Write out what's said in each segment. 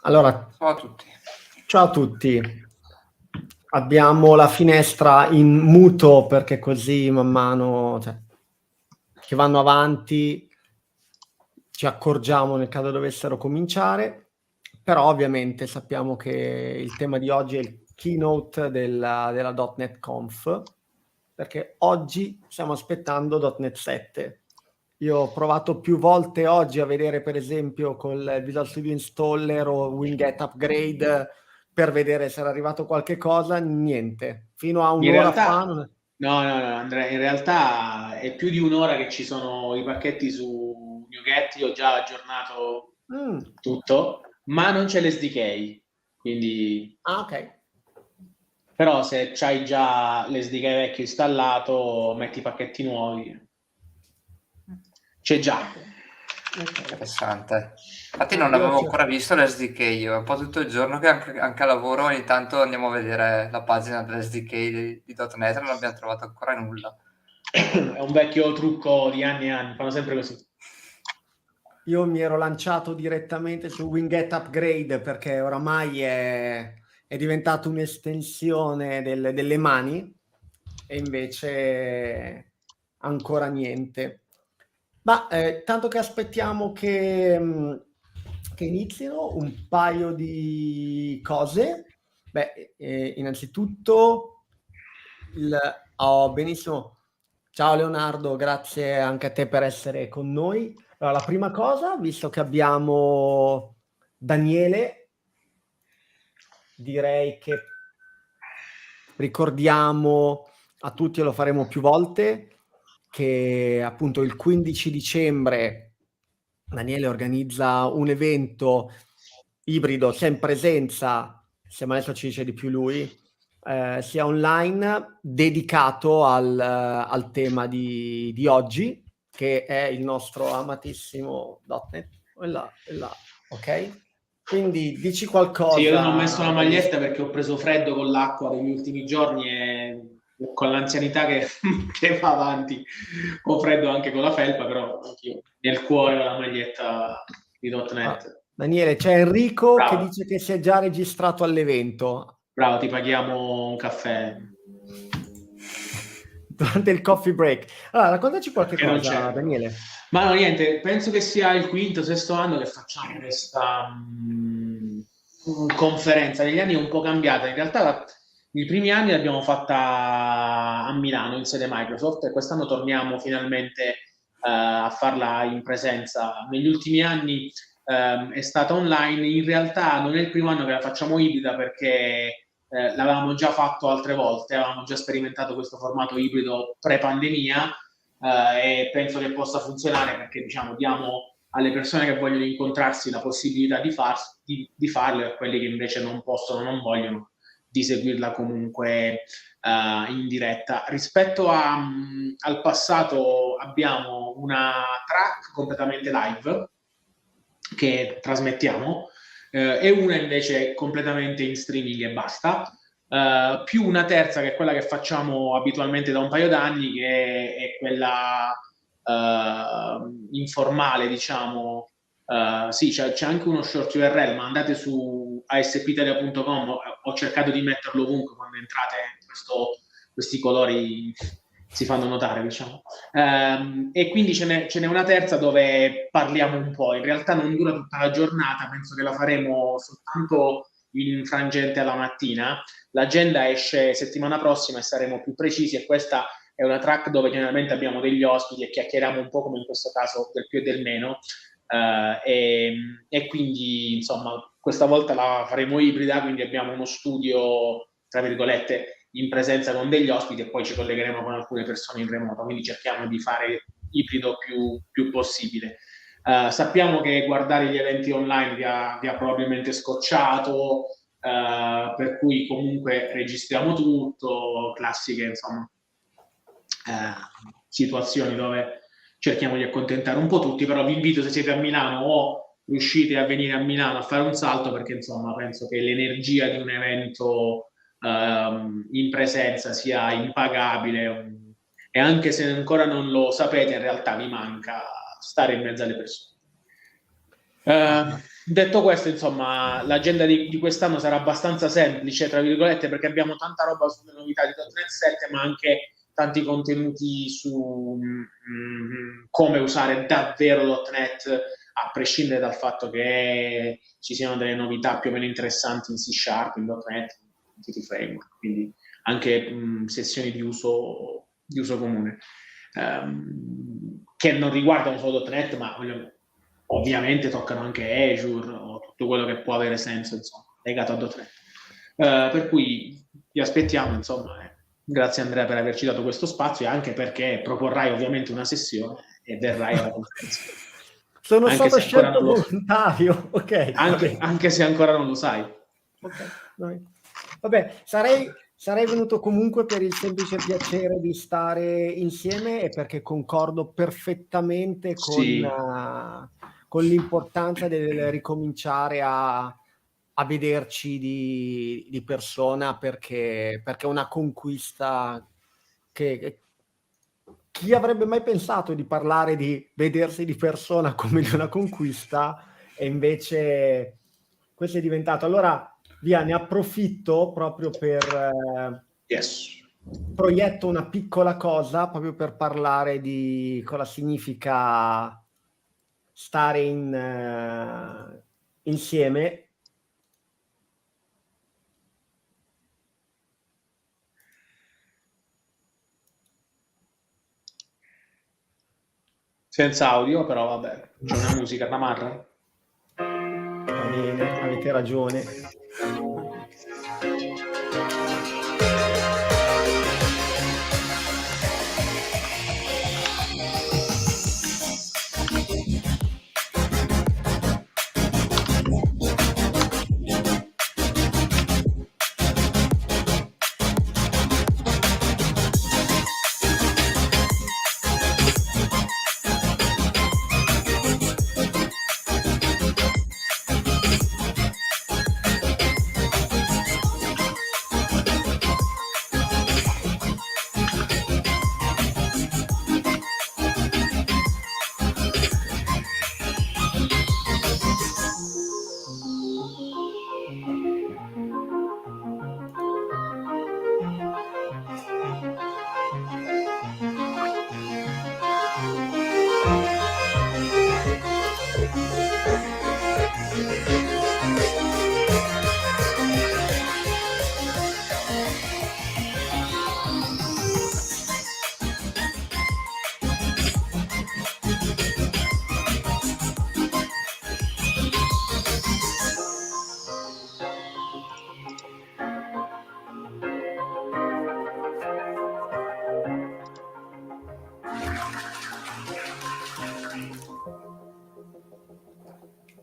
Allora, Ciao a tutti. ciao a tutti. Abbiamo la finestra in muto perché così man mano che vanno avanti ci accorgiamo nel caso dovessero cominciare, però ovviamente sappiamo che il tema di oggi è il keynote della .NET Conf, perché oggi stiamo aspettando .NET 7. Io ho provato più volte oggi a vedere, per esempio, col Visual Studio Installer o Winget Upgrade per vedere se era arrivato qualche cosa, niente. Fino a In un'ora fa realtà, no, Andrea, in realtà è più di un'ora che ci sono i pacchetti su NuGet, io ho già aggiornato tutto, ma non c'è l'SDK, quindi... Ah, ok. Però se c'hai già l'SDK vecchio installato, metti i pacchetti nuovi. C'è già. Interessante. Infatti non avevo ancora visto l'SDK, io è un po' tutto il giorno che anche a lavoro ogni tanto andiamo a vedere la pagina dell'SDK di .NET e non abbiamo trovato ancora nulla. È un vecchio trucco di anni e anni, fanno sempre così. Io mi ero lanciato direttamente su Winget Upgrade perché oramai è diventato un'estensione delle mani e invece ancora niente. Ma tanto che aspettiamo che inizino un paio di cose. Beh, innanzitutto benissimo. Ciao Leonardo, grazie anche a te per essere con noi. Allora, la prima cosa, visto che abbiamo Daniele, direi che ricordiamo a tutti, e lo faremo più volte, che appunto il 15 dicembre Daniele organizza un evento ibrido, sia in presenza, se adesso ci dice di più lui, sia online, dedicato al tema di oggi, che è il nostro amatissimo .NET. E là, ok? Quindi dici qualcosa. Sì, io non ho messo la maglietta perché ho preso freddo con l'acqua degli ultimi giorni e con l'anzianità che va avanti ho freddo anche con la felpa, però anch'io nel cuore ho la maglietta di .NET. Ah, Daniele, c'è Enrico Bravo. che dice che si è già registrato all'evento. Bravo, ti paghiamo un caffè. Durante il coffee break. Allora, raccontaci qualche Che non cosa, c'è. Daniele. Ma no, niente, penso che sia il quinto, sesto anno che facciamo questa conferenza. Negli anni è un po' cambiata. In realtà i primi anni l'abbiamo fatta a Milano in sede Microsoft e quest'anno torniamo finalmente a farla in presenza. Negli ultimi anni è stata online. In realtà non è il primo anno che la facciamo ibrida perché l'avevamo già fatto altre volte, avevamo già sperimentato questo formato ibrido pre-pandemia. E penso che possa funzionare perché diciamo diamo alle persone che vogliono incontrarsi la possibilità di farlo e a quelli che invece non possono, non vogliono, di seguirla comunque in diretta. Rispetto al passato abbiamo una track completamente live che trasmettiamo e una invece completamente in streaming e basta. Più una terza che è quella che facciamo abitualmente da un paio d'anni, che è quella informale, diciamo. Sì, c'è anche uno short URL, ma andate su aspitalia.com, ho cercato di metterlo ovunque, quando entrate questi colori si fanno notare, diciamo. E quindi ce n'è una terza dove parliamo un po', in realtà non dura tutta la giornata, penso che la faremo soltanto in frangente alla mattina. L'agenda esce settimana prossima e saremo più precisi, e questa è una track dove generalmente abbiamo degli ospiti e chiacchieriamo un po' come in questo caso del più e del meno, e quindi insomma questa volta la faremo ibrida, quindi abbiamo uno studio tra virgolette in presenza con degli ospiti e poi ci collegheremo con alcune persone in remoto, quindi cerchiamo di fare ibrido più possibile. Sappiamo che guardare gli eventi online vi ha probabilmente scocciato, per cui comunque registriamo tutto, classiche insomma situazioni dove cerchiamo di accontentare un po' tutti, però vi invito, se siete a Milano o riuscite a venire a Milano, a fare un salto, perché insomma penso che l'energia di un evento in presenza sia impagabile, e anche se ancora non lo sapete in realtà vi manca stare in mezzo alle persone. Detto questo, insomma, l'agenda di quest'anno sarà abbastanza semplice, tra virgolette, perché abbiamo tanta roba sulle novità di .NET 7, ma anche tanti contenuti su come usare davvero .NET, a prescindere dal fatto che ci siano delle novità più o meno interessanti in C Sharp, in .NET, in tutti i framework, quindi anche sessioni di uso comune, che non riguardano solo .NET, ma ovviamente toccano anche Azure o tutto quello che può avere senso, insomma, legato a .NET. Per cui vi aspettiamo, insomma. Grazie Andrea per averci dato questo spazio e anche perché proporrai ovviamente una sessione e verrai alla conferenza. Sono stato scelto volontario, ok. Anche se ancora non lo sai. Okay. Vabbè, sarei venuto comunque per il semplice piacere di stare insieme e perché concordo perfettamente con l'importanza del ricominciare a vederci di persona, perché è una conquista che chi avrebbe mai pensato di parlare di vedersi di persona come di una conquista, e invece questo è diventato. Allora, via, ne approfitto proprio per proietto una piccola cosa proprio per parlare di cosa significa stare insieme. Senza audio, però vabbè, c'è una musica tamarra. Va bene, avete ragione.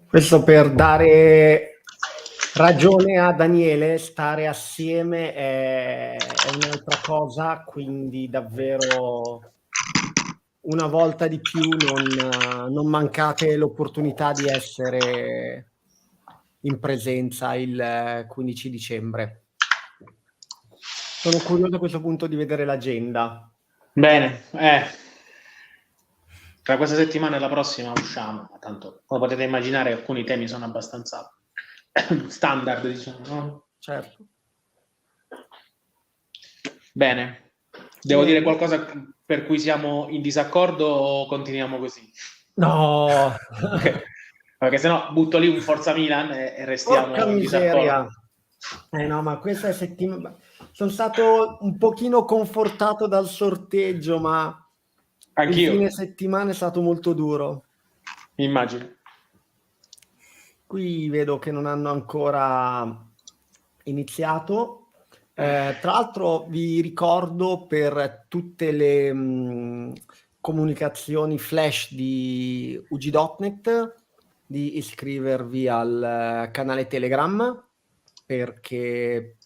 Questo per dare ragione a Daniele, stare assieme è un'altra cosa, quindi davvero una volta di più non mancate l'opportunità di essere in presenza il 15 dicembre. Sono curioso a questo punto di vedere l'agenda. Bene, tra questa settimana e la prossima usciamo, ma tanto, come potete immaginare, alcuni temi sono abbastanza standard, diciamo, no? Certo. Bene. Devo dire qualcosa per cui siamo in disaccordo o continuiamo così? No! Perché sennò butto lì un Forza Milan e restiamo Porca in miseria! disaccordo. No, ma questa settimana sono stato un pochino confortato dal sorteggio, ma anch'io. Il fine settimana è stato molto duro. Immagino. Qui vedo che non hanno ancora iniziato. Tra l'altro vi ricordo per tutte le comunicazioni flash di UG.NET di iscrivervi al canale Telegram, perché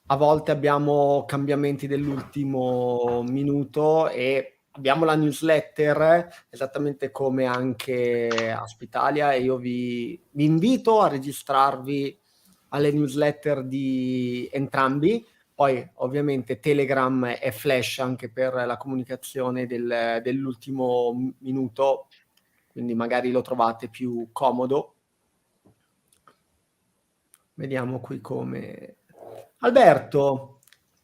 a volte abbiamo cambiamenti dell'ultimo minuto e abbiamo la newsletter, esattamente come anche Aspitalia, e io vi invito a registrarvi alle newsletter di entrambi. Poi ovviamente Telegram è flash anche per la comunicazione dell'ultimo minuto, quindi magari lo trovate più comodo. Vediamo qui come... Alberto,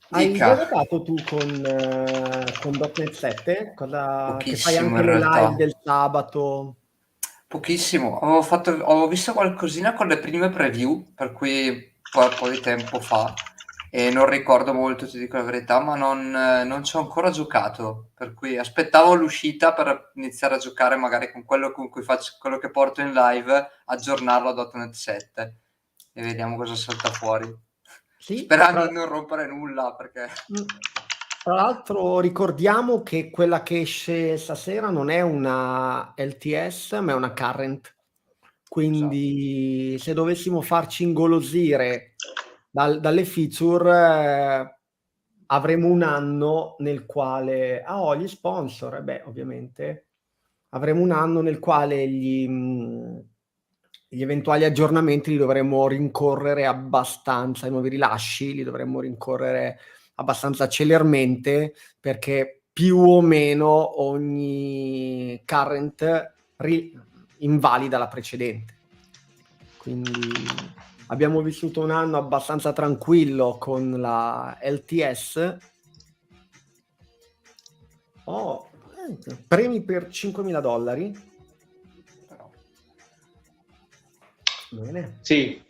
hai Dica. giocato tu con .NET 7? Che fai Pochissimo, anche in le realtà. live del sabato? Pochissimo, avevo visto qualcosina con le prime preview, per cui un po' di tempo fa, e non ricordo molto, ti dico la verità, ma non ci ho ancora giocato, per cui aspettavo l'uscita per iniziare a giocare magari con quello con cui faccio quello che porto in live, aggiornarlo a .NET 7 e vediamo cosa salta fuori. Sì, Sperando di non rompere nulla, perché... Tra l'altro ricordiamo che quella che esce stasera non è una LTS, ma è una current. Quindi se dovessimo farci ingolosire dalle feature, avremo un anno nel quale... gli sponsor, ovviamente. Avremo un anno nel quale gli eventuali aggiornamenti li dovremmo rincorrere abbastanza, i nuovi rilasci li dovremmo rincorrere abbastanza celermente, perché più o meno ogni current invalida la precedente. Quindi abbiamo vissuto un anno abbastanza tranquillo con la LTS. Premi per $5.000. Però... Bene. Sì.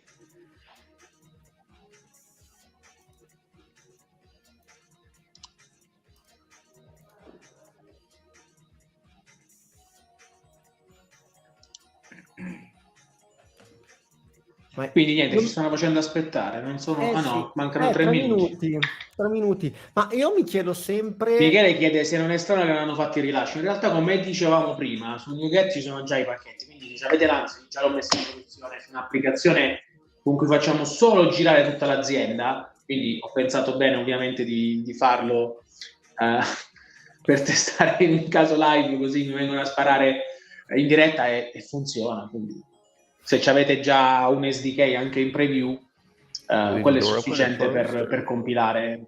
Quindi niente, ci stanno facendo aspettare, non sono... no, mancano 3 minuti. 3 minuti. Ma io mi chiedo sempre... Michele chiede se non è strano che non hanno fatto il rilascio. In realtà, come dicevamo prima, su NuGet ci sono già i pacchetti, quindi se avete l'ansia, già l'ho messo in soluzione, su un'applicazione con cui facciamo solo girare tutta l'azienda, quindi ho pensato bene ovviamente di farlo per testare in un caso live, così mi vengono a sparare in diretta e funziona. Quindi se avete già un SDK anche in preview, quello è sufficiente per compilare.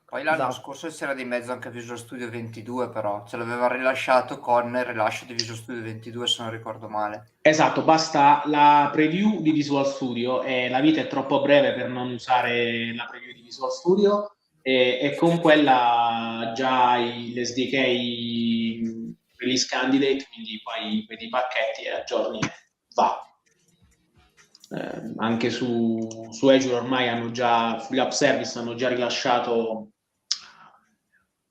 Poi l'anno scorso c'era di mezzo anche Visual Studio 22, però ce l'aveva rilasciato con il rilascio di Visual Studio 22, se non ricordo male. Esatto, basta la preview di Visual Studio e la vita è troppo breve per non usare la preview di Visual Studio e con quella già l'SDK release candidate, quindi poi vedi i pacchetti e aggiorni e va. Anche su Azure ormai hanno già, sugli app service hanno già rilasciato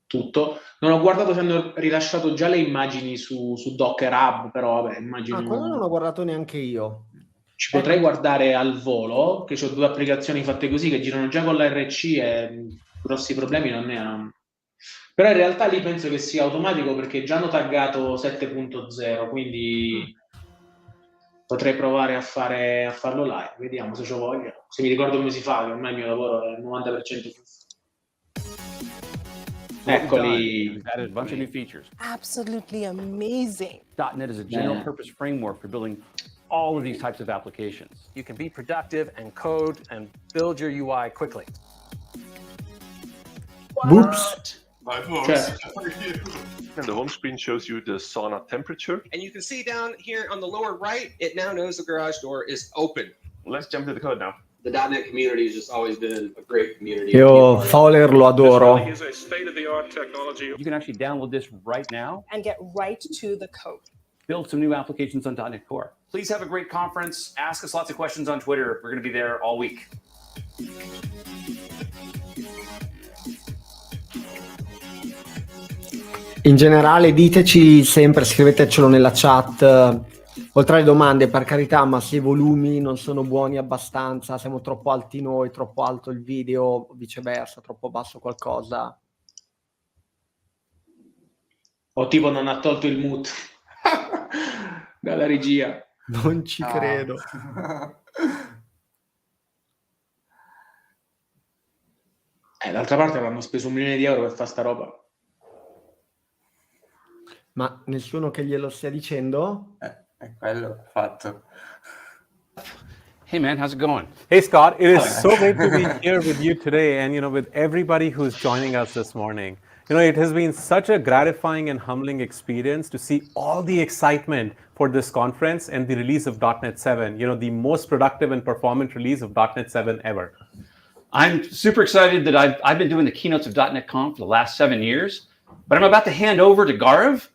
tutto. Non ho guardato se hanno rilasciato già le immagini su Docker Hub, però vabbè, immagino... quello non ho guardato neanche io. Ci potrei guardare al volo, che ho 2 applicazioni fatte così, che girano già con l'RC e grossi problemi non ne hanno. Però in realtà lì penso che sia automatico perché già hanno taggato 7.0, quindi potrei provare a farlo live. Vediamo se c'ho voglia. Se mi ricordo come si fa, che ormai il mio lavoro è il 90% fisso. Eccoli. We've added a bunch of new features. Absolutely amazing. .NET is a general purpose framework for building all of these types of applications. You can be productive and code and build your UI quickly. Whoops. My voice. And the home screen shows you the sauna temperature. And you can see down here on the lower right, it now knows the garage door is open. Let's jump into the code now. The .NET community has just always been a great community. Io Fowler lo adoro. This is a state-of-the-art technology. You can actually download this right now. And get right to the code. Build some new applications on .NET Core. Please have a great conference. Ask us lots of questions on Twitter. We're going to be there all week. In generale diteci sempre, scrivetecelo nella chat, oltre alle domande, per carità, ma se i volumi non sono buoni abbastanza, siamo troppo alti noi, troppo alto il video, viceversa, troppo basso qualcosa. O tipo non ha tolto il mute dalla regia. Non ci credo. D'altra parte avranno speso $1 milione per fare sta roba. Ma nessuno che glielo stia dicendo? È quello fatto. Hey man, how's it going? Hey Scott, it is so great to be here with you today and with everybody who's joining us this morning. It has been such a gratifying and humbling experience to see all the excitement for this conference and the release of .NET 7, the most productive and performant release of .NET 7 ever. I'm super excited that I've been doing the keynotes of .NET Conf for the last 7 years, but I'm about to hand over to Gaurav,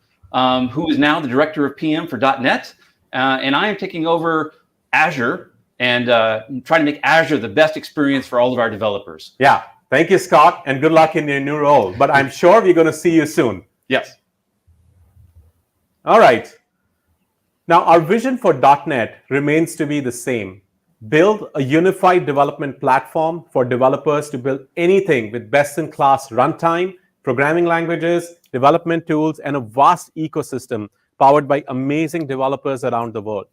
who is now the director of PM for .NET, and I am taking over Azure and trying to make Azure the best experience for all of our developers. Yeah, thank you, Scott, and good luck in your new role. But I'm sure we're going to see you soon. Yes. All right. Now, our vision for .NET remains to be the same. Build a unified development platform for developers to build anything with best-in-class runtime, programming languages, development tools, and a vast ecosystem powered by amazing developers around the world.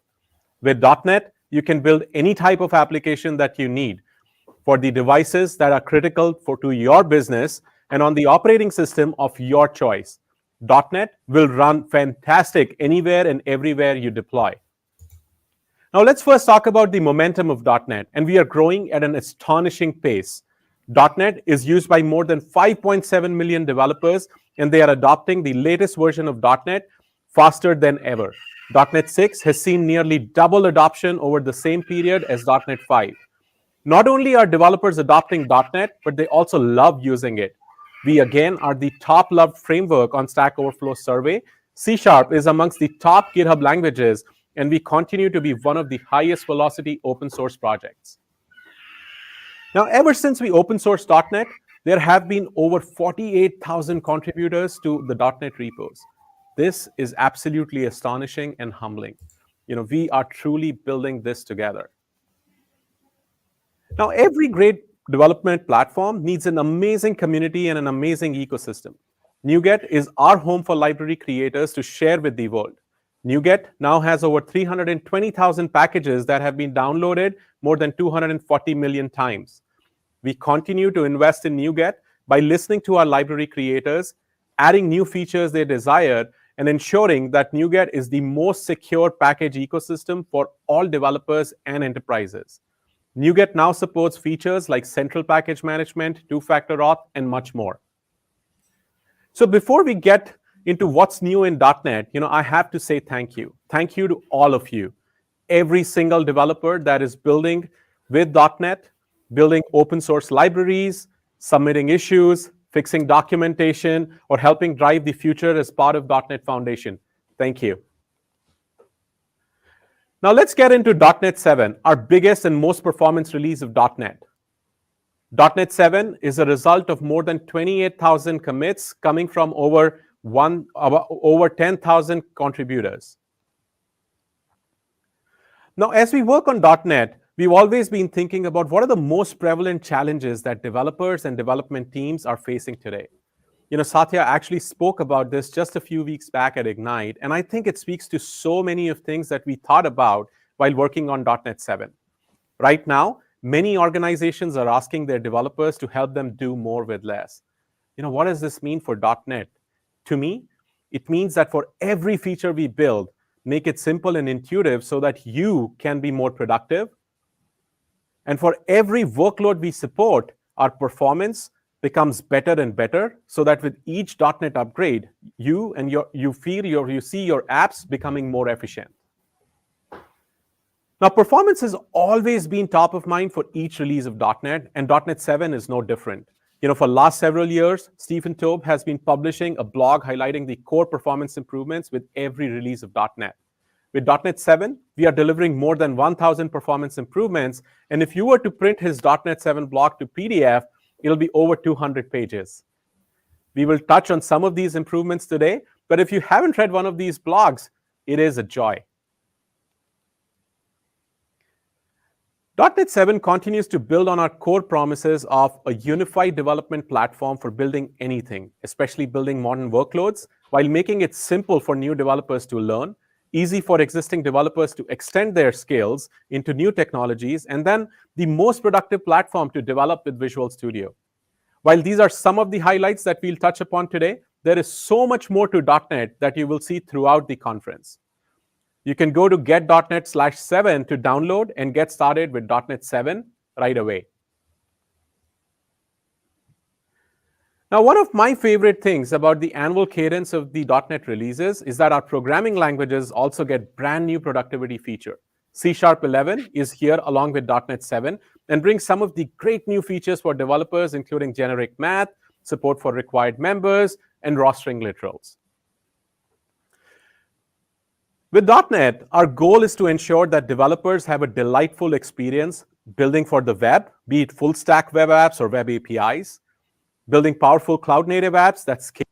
With .NET, you can build any type of application that you need for the devices that are critical to your business and on the operating system of your choice. .NET will run fantastic anywhere and everywhere you deploy. Now, let's first talk about the momentum of .NET, and we are growing at an astonishing pace. .NET is used by more than 5.7 million developers, and they are adopting the latest version of .NET faster than ever. .NET 6 has seen nearly double adoption over the same period as .NET 5. Not only are developers adopting .NET, but they also love using it. We, again, are the top loved framework on Stack Overflow survey. C# is amongst the top GitHub languages, and we continue to be one of the highest velocity open source projects. Now, ever since we open sourced .NET, there have been over 48,000 contributors to the .NET repos. This is absolutely astonishing and humbling. We are truly building this together. Now, every great development platform needs an amazing community and an amazing ecosystem. NuGet is our home for library creators to share with the world. NuGet now has over 320,000 packages that have been downloaded more than 240 million times. We continue to invest in NuGet by listening to our library creators, adding new features they desire, and ensuring that NuGet is the most secure package ecosystem for all developers and enterprises. NuGet now supports features like central package management, two-factor auth, and much more. So before we get into what's new in .NET, I have to say thank you. Thank you to all of you. Every single developer that is building with .NET, building open source libraries, submitting issues, fixing documentation, or helping drive the future as part of .NET Foundation. Thank you. Now let's get into .NET 7, our biggest and most performance release of .NET. .NET 7 is a result of more than 28,000 commits coming from over 10,000 contributors. Now, as we work on .NET, we've always been thinking about what are the most prevalent challenges that developers and development teams are facing today. Satya actually spoke about this just a few weeks back at Ignite, and I think it speaks to so many of things that we thought about while working on .NET 7. Right now, many organizations are asking their developers to help them do more with less. What does this mean for .NET? To me, it means that for every feature we build, make it simple and intuitive so that you can be more productive. And for every workload we support, our performance becomes better and better so that with each .NET upgrade, you see your apps becoming more efficient. Now, performance has always been top of mind for each release of .NET, and .NET 7 is no different. For the last several years, Stephen Tobe has been publishing a blog highlighting the core performance improvements with every release of .NET. With .NET 7, we are delivering more than 1,000 performance improvements, and if you were to print his .NET 7 blog to PDF, it'll be over 200 pages. We will touch on some of these improvements today, but if you haven't read one of these blogs, it is a joy. .NET 7 continues to build on our core promises of a unified development platform for building anything, especially building modern workloads, while making it simple for new developers to learn, easy for existing developers to extend their skills into new technologies, and then the most productive platform to develop with Visual Studio. While these are some of the highlights that we'll touch upon today, there is so much more to .NET that you will see throughout the conference. You can go to get.net/7 to download and get started with .NET 7 right away. Now, one of my favorite things about the annual cadence of the .NET releases is that our programming languages also get brand new productivity feature. C# 11 is here along with .NET 7 and brings some of the great new features for developers, including generic math, support for required members, and rostering literals. With .NET, our goal is to ensure that developers have a delightful experience building for the web, be it full stack web apps or web APIs, building powerful cloud native apps that scale.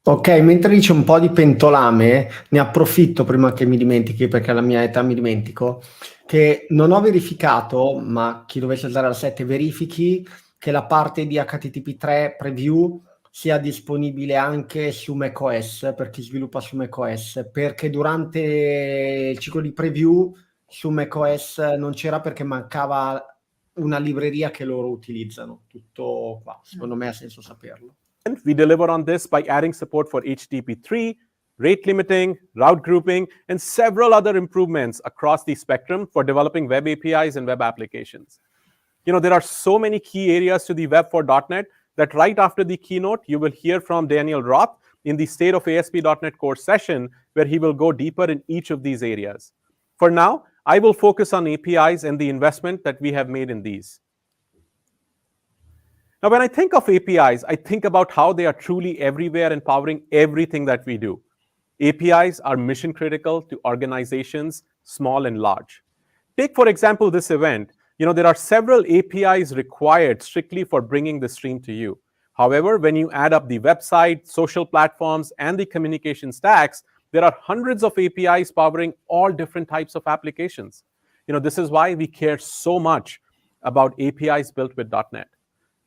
Ok, mentre dice un po' di pentolame, ne approfitto prima che mi dimentichi, perché alla mia età mi dimentico, che non ho verificato, ma chi dovesse usare la 7 verifichi, che la parte di HTTP3 preview sia disponibile anche su macOS, per chi sviluppa su macOS, perché durante il ciclo di preview su macOS non c'era perché mancava una libreria che loro utilizzano. Tutto qua, secondo me ha senso saperlo. We deliver on this by adding support for HTTP3, rate limiting, route grouping, and several other improvements across the spectrum for developing web APIs and web applications. You know, there are so many key areas to the web for .NET that right after the keynote, you will hear from Daniel Roth in the State of ASP.NET Core session, where he will go deeper in each of these areas. For now, I will focus on APIs and the investment that we have made in these. Now, when I think of APIs, I think about how they are truly everywhere and powering everything that we do. APIs are mission critical to organizations, small and large. Take, for example, this event. You know, there are several APIs required strictly for bringing the stream to you. However, when you add up the website, social platforms, and the communication stacks, there are hundreds of APIs powering all different types of applications. You know, this is why we care so much about APIs built with .NET.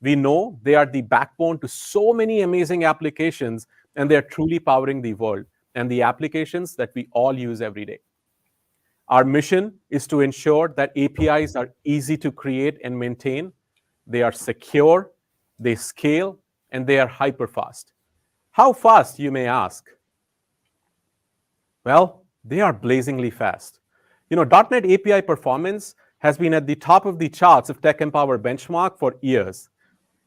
We know they are the backbone to so many amazing applications, and they're truly powering the world and the applications that we all use every day. Our mission is to ensure that APIs are easy to create and maintain, they are secure, they scale, and they are hyper-fast. How fast, you may ask? Well, they are blazingly fast. You know, .NET API performance has been at the top of the charts of Tech Empower benchmark for years.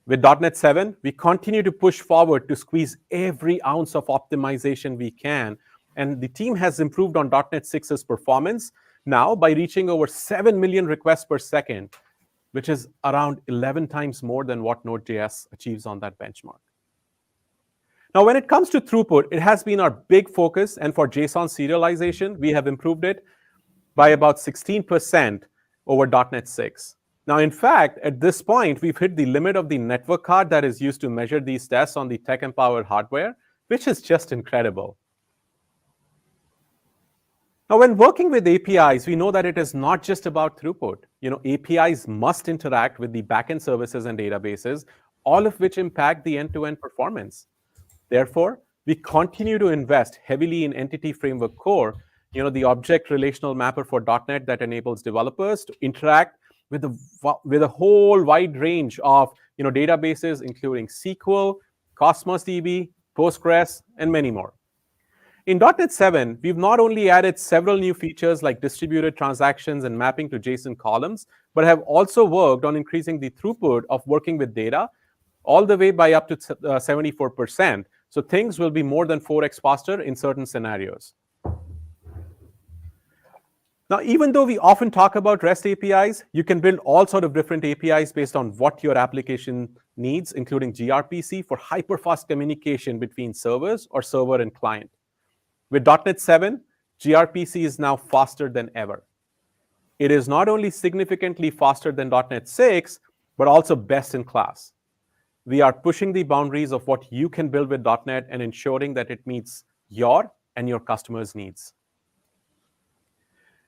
With .NET 7, we continue to push forward to squeeze every ounce of optimization we can, and the team has improved on .NET 6's performance now by reaching over 7 million requests per second, which is around 11 times more than what Node.js achieves on that benchmark. Now, when it comes to throughput, it has been our big focus, and for JSON serialization, we have improved it by about 16% over .NET 6. Now, in fact, at this point, we've hit the limit of the network card that is used to measure these tests on the Tech Empower hardware, which is just incredible. Now, when working with APIs, we know that it is not just about throughput. You know, APIs must interact with the backend services and databases, all of which impact the end-to-end performance. Therefore, we continue to invest heavily in Entity Framework Core, you know, the object relational mapper for .NET that enables developers to interact with a whole wide range of, you know, databases, including SQL, Cosmos DB, Postgres, and many more. In .NET 7, we've not only added several new features like distributed transactions and mapping to JSON columns, but have also worked on increasing the throughput of working with data all the way by up to 74%. So things will be more than 4x faster in certain scenarios. Now, even though we often talk about REST APIs, you can build all sorts of different APIs based on what your application needs, including gRPC for hyperfast communication between servers or server and client. With .NET 7, gRPC is now faster than ever. It is not only significantly faster than .NET 6, but also best in class. We are pushing the boundaries of what you can build with .NET and ensuring that it meets your and your customers' needs.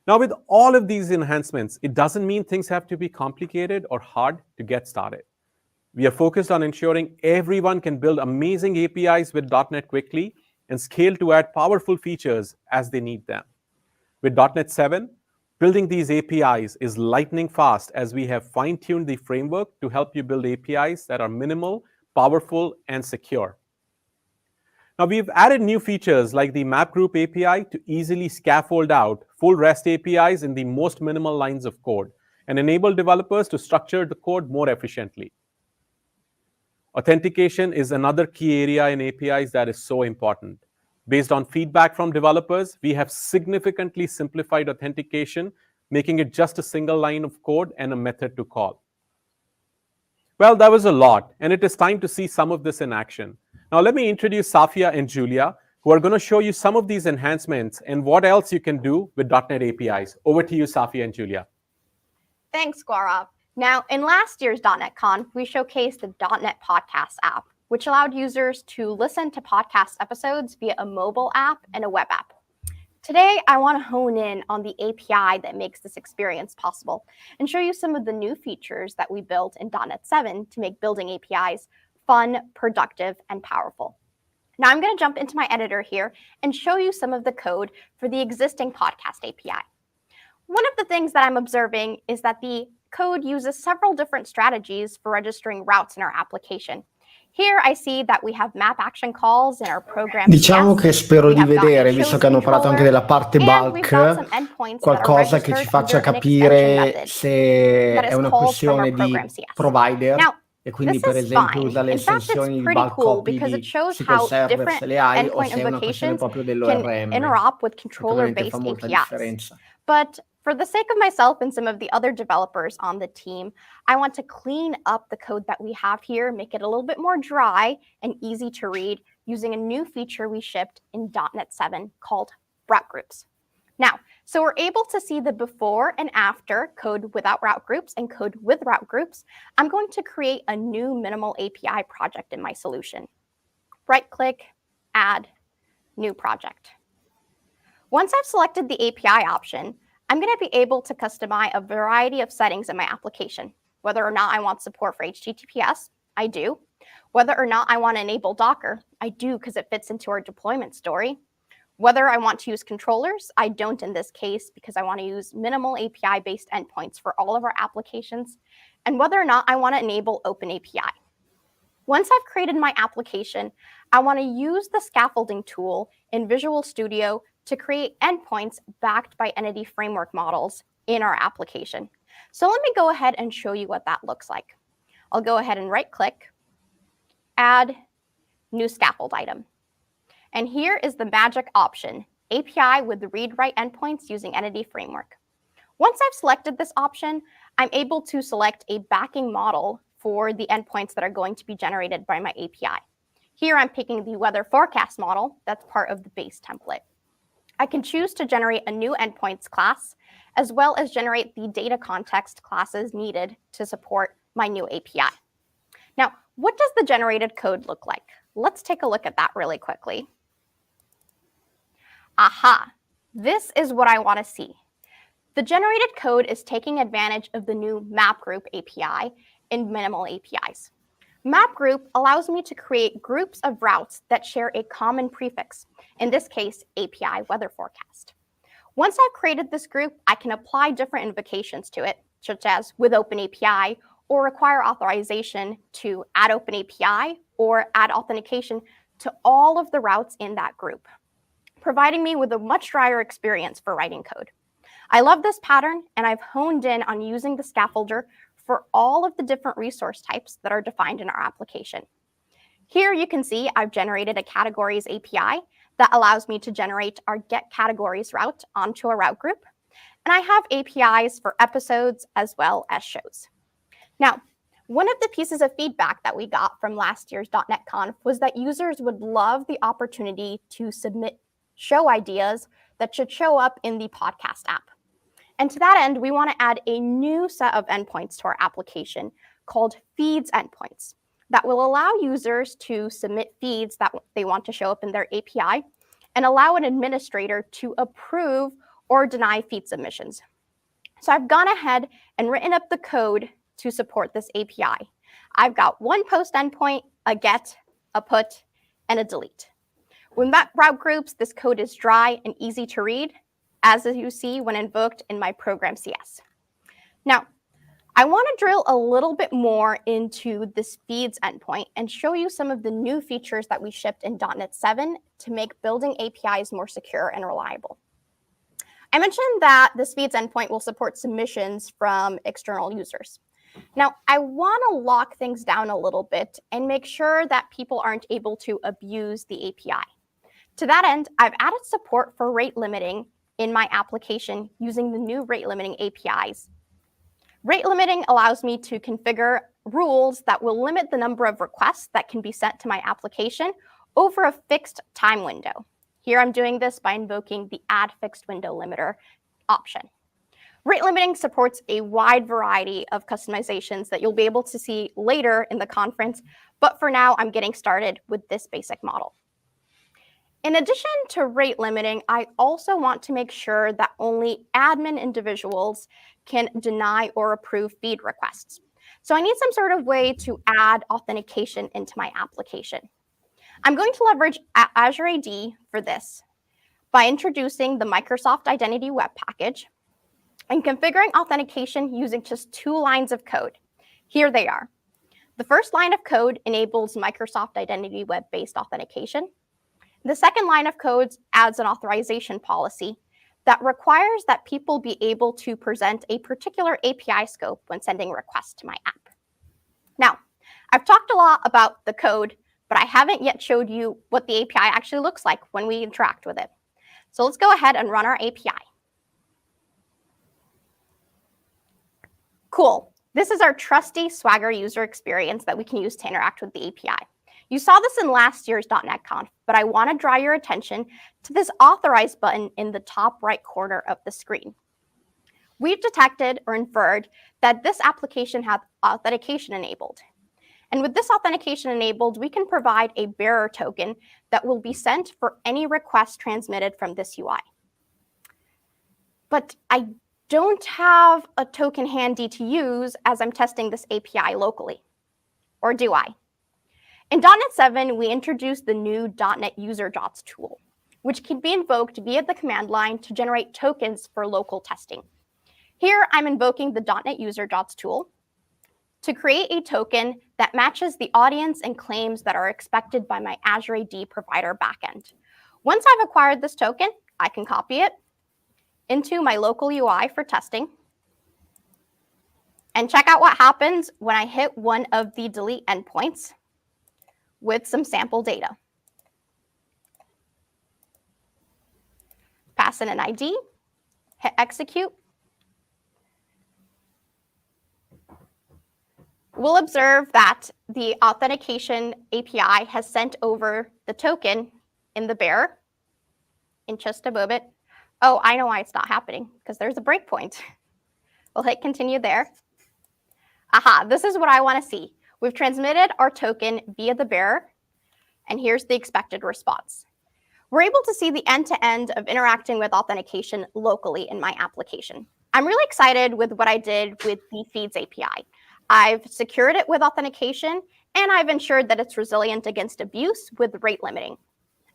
Now, with all of these enhancements, it doesn't mean things have to be complicated or hard to get started. We are focused on ensuring everyone can build amazing APIs with .NET quickly and scale to add powerful features as they need them. With .NET 7, building these APIs is lightning fast as we have fine-tuned the framework to help you build APIs that are minimal, powerful, and secure. Now, we've added new features like the Map Group API to easily scaffold out full REST APIs in the most minimal lines of code and enable developers to structure the code more efficiently. Authentication is another key area in APIs that is so important. Based on feedback from developers, we have significantly simplified authentication, making it just a single line of code and a method to call. Well, that was a lot, and it is time to see some of this in action. Now, let me introduce Safia and Julia, who are going to show you some of these enhancements and what else you can do with .NET APIs. Over to you, Safia and Julia. Thanks, Gaurav. Now, in last year's .NET Conf, we showcased the .NET Podcast app, which allowed users to listen to podcast episodes via a mobile app and a web app. Today, I want to hone in on the API that makes this experience possible and show you some of the new features that we built in .NET 7 to make building APIs fun, productive, and powerful. Now, I'm going to jump into my editor here and show you some of the code for the existing podcast API. One of the things that I'm observing is that the code uses several different strategies for registering routes in our application. Here I see that we have map action calls in our program. Diciamo che spero di vedere, visto che hanno parlato anche della parte bulk, qualcosa che ci faccia capire se è una questione di provider. E quindi per esempio usa le estensioni di bulk copy di SQL Server se le hai, o se è una questione proprio dell'ORM. Sicuramente fa molta differenza. But for the sake of myself and some of the other developers on the team, I want to clean up the code that we have here, make it a little bit more dry and easy to read using a new feature we shipped in .NET 7 called route groups. Now, so we're able to see the before and after code without route groups and code with route groups. I'm going to create a new minimal API project in my solution. Right-click, add, new project. Once I've selected the API option, I'm going to be able to customize a variety of settings in my application. Whether or not I want support for HTTPS, I do. Whether or not I want to enable Docker, I do because it fits into our deployment story. Whether I want to use controllers, I don't in this case because I want to use minimal API-based endpoints for all of our applications. And whether or not I want to enable OpenAPI. Once I've created my application, I want to use the scaffolding tool in Visual Studio to create endpoints backed by entity framework models in our application. So let me go ahead and show you what that looks like. I'll go ahead and right-click, add, new scaffold item. And here is the magic option, API with the read-write endpoints using entity framework. Once I've selected this option, I'm able to select a backing model for the endpoints that are going to be generated by my API. Here I'm picking the weather forecast model that's part of the base template. I can choose to generate a new endpoints class, as well as generate the data context classes needed to support my new API. Now, what does the generated code look like? Let's take a look at that really quickly. Aha, this is what I want to see. The generated code is taking advantage of the new map group API in minimal APIs. Map group allows me to create groups of routes that share a common prefix, in this case, API weather forecast. Once I've created this group, I can apply different invocations to it, such as with OpenAPI, or require authorization to add OpenAPI or add authentication to all of the routes in that group, providing me with a much drier experience for writing code. I love this pattern, and I've honed in on using the scaffolder for all of the different resource types that are defined in our application. Here you can see I've generated a categories API that allows me to generate our get categories route onto a route group. And I have APIs for episodes as well as shows. Now, one of the pieces of feedback that we got from last year's .NET Conf was that users would love the opportunity to submit show ideas that should show up in the podcast app. And to that end, we want to add a new set of endpoints to our application called feeds endpoints that will allow users to submit feeds that they want to show up in their API and allow an administrator to approve or deny feed submissions. So I've gone ahead and written up the code to support this API. I've got one post endpoint, a get, a put, and a delete. With route groups, this code is dry and easy to read, as you see when invoked in my program CS. Now, I want to drill a little bit more into this feeds endpoint and show you some of the new features that we shipped in .NET 7 to make building APIs more secure and reliable. I mentioned that this feeds endpoint will support submissions from external users. Now, I want to lock things down a little bit and make sure that people aren't able to abuse the API. To that end, I've added support for rate limiting in my application using the new rate limiting APIs. Rate limiting allows me to configure rules that will limit the number of requests that can be sent to my application over a fixed time window. Here I'm doing this by invoking the add fixed window limiter option. Rate limiting supports a wide variety of customizations that you'll be able to see later in the conference, but for now I'm getting started with this basic model. In addition to rate limiting, I also want to make sure that only admin individuals can deny or approve feed requests. So I need some sort of way to add authentication into my application. I'm going to leverage Azure AD for this by introducing the Microsoft Identity Web Package and configuring authentication using just 2 lines of code. Here they are. The first line of code enables Microsoft Identity Web-based authentication. The second line of code adds an authorization policy that requires that people be able to present a particular API scope when sending requests to my app. Now, I've talked a lot about the code, but I haven't yet showed you what the API actually looks like when we interact with it. So let's go ahead and run our API. Cool. This is our trusty Swagger user experience that we can use to interact with the API. You saw this in last year's .NET Conf, but I want to draw your attention to this Authorize button in the top right corner of the screen. We've detected or inferred that this application has authentication enabled. And with this authentication enabled, we can provide a bearer token that will be sent for any request transmitted from this UI. But I don't have a token handy to use as I'm testing this API locally. Or do I? In .NET 7, we introduced the new .NET User Dots tool, which can be invoked via the command line to generate tokens for local testing. Here, I'm invoking the .NET User Dots tool to create a token that matches the audience and claims that are expected by my Azure AD provider backend. Once I've acquired this token, I can copy it into my local UI for testing and check out what happens when I hit one of the delete endpoints with some sample data. Pass in an ID, hit execute. We'll observe that the authentication API has sent over the token in the bearer in just a moment. Oh, I know why it's not happening, because there's a breakpoint. We'll hit continue there. Aha, this is what I want to see. We've transmitted our token via the bearer, and here's the expected response. We're able to see the end-to-end of interacting with authentication locally in my application. I'm really excited with what I did with the Feeds API. I've secured it with authentication, and I've ensured that it's resilient against abuse with rate limiting.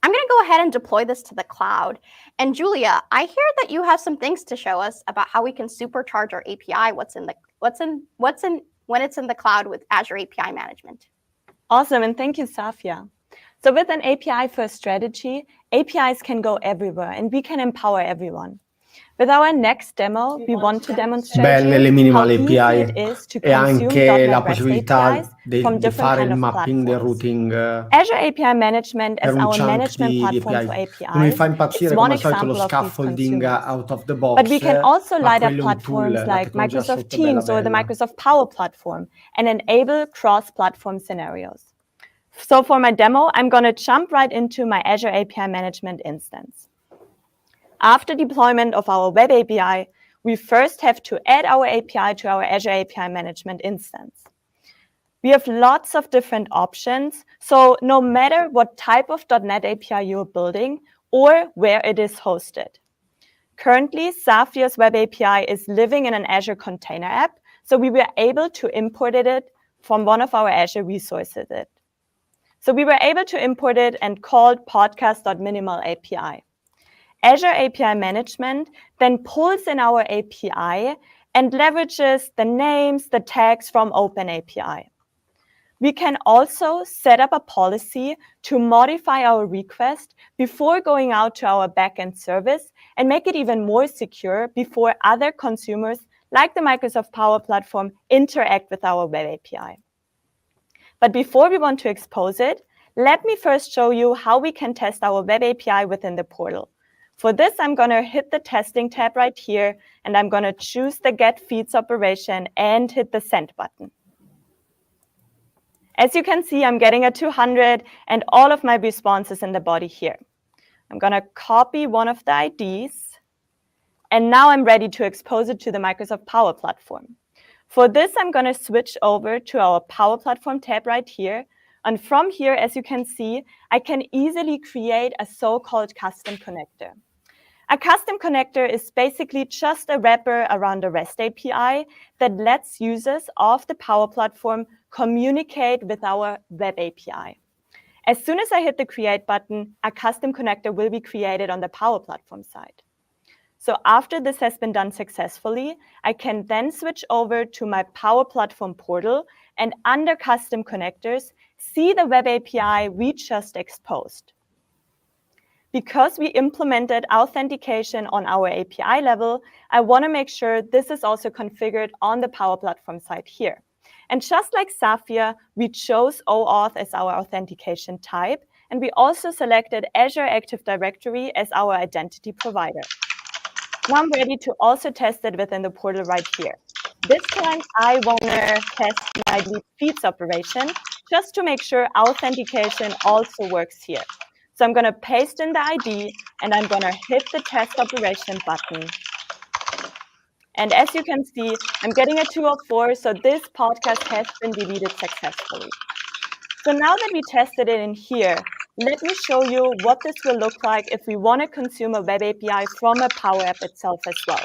I'm going to go ahead and deploy this to the cloud. And Julia, I hear that you have some things to show us about how we can supercharge our API when it's in the cloud with Azure API management. Awesome, and thank you, Safia. So with an API-first strategy, APIs can go everywhere, and we can empower everyone. With our next demo, we want to demonstrate belle minimal API API e anche la possibilità di fare il mapping del routing Azure API Management as per un our chunk management di platform API. for APIs. Non mi fa impazzire It's come one al solito lo example of these scaffolding consumers. out of the box, But we can also ma light up quello è un tool, platforms la like tecnologia Microsoft sotto è bella Teams or the bella. Microsoft Power Platform and enable cross-platform scenarios. So for my demo, I'm going to jump right into my Azure API Management instance. After deployment of our web API, we first have to add our API to our Azure API Management instance. We have lots of different options, so no matter what type of .NET API you're building or where it is hosted. Currently, Safia's web API is living in an Azure Container App, so we were able to import it from one of our Azure resources. So we were able to import it and called podcast.minimal API. Azure API Management then pulls in our API and leverages the names, the tags from OpenAPI. We can also set up a policy to modify our request before going out to our backend service and make it even more secure before other consumers like the Microsoft Power Platform, interact with our web API. But before we want to expose it, let me first show you how we can test our web API within the portal. For this, I'm going to hit the testing tab right here, and I'm going to choose the get feeds operation and hit the send button. As you can see, I'm getting a 200 and all of my responses in the body here. I'm going to copy one of the IDs, and now I'm ready to expose it to the Microsoft Power Platform. For this, I'm going to switch over to our Power Platform tab right here. And from here, as you can see, I can easily create a so-called custom connector. A custom connector is basically just a wrapper around a REST API that lets users of the Power Platform communicate with our web API. As soon as I hit the Create button, a custom connector will be created on the Power Platform side. So after this has been done successfully, I can then switch over to my Power Platform portal and under Custom Connectors, see the web API we just exposed. Because we implemented authentication on our API level, I want to make sure this is also configured on the Power Platform side here. And just like Safia, we chose OAuth as our authentication type, and we also selected Azure Active Directory as our identity provider. Now I'm ready to also test it within the portal right here. This time, I want to test my delete feeds operation just to make sure authentication also works here. So I'm going to paste in the ID, and I'm going to hit the test operation button. And as you can see, I'm getting a 2 of 4, so this podcast has been deleted successfully. So now that we tested it in here, let me show you what this will look like if we want to consume a web API from a Power App itself as well.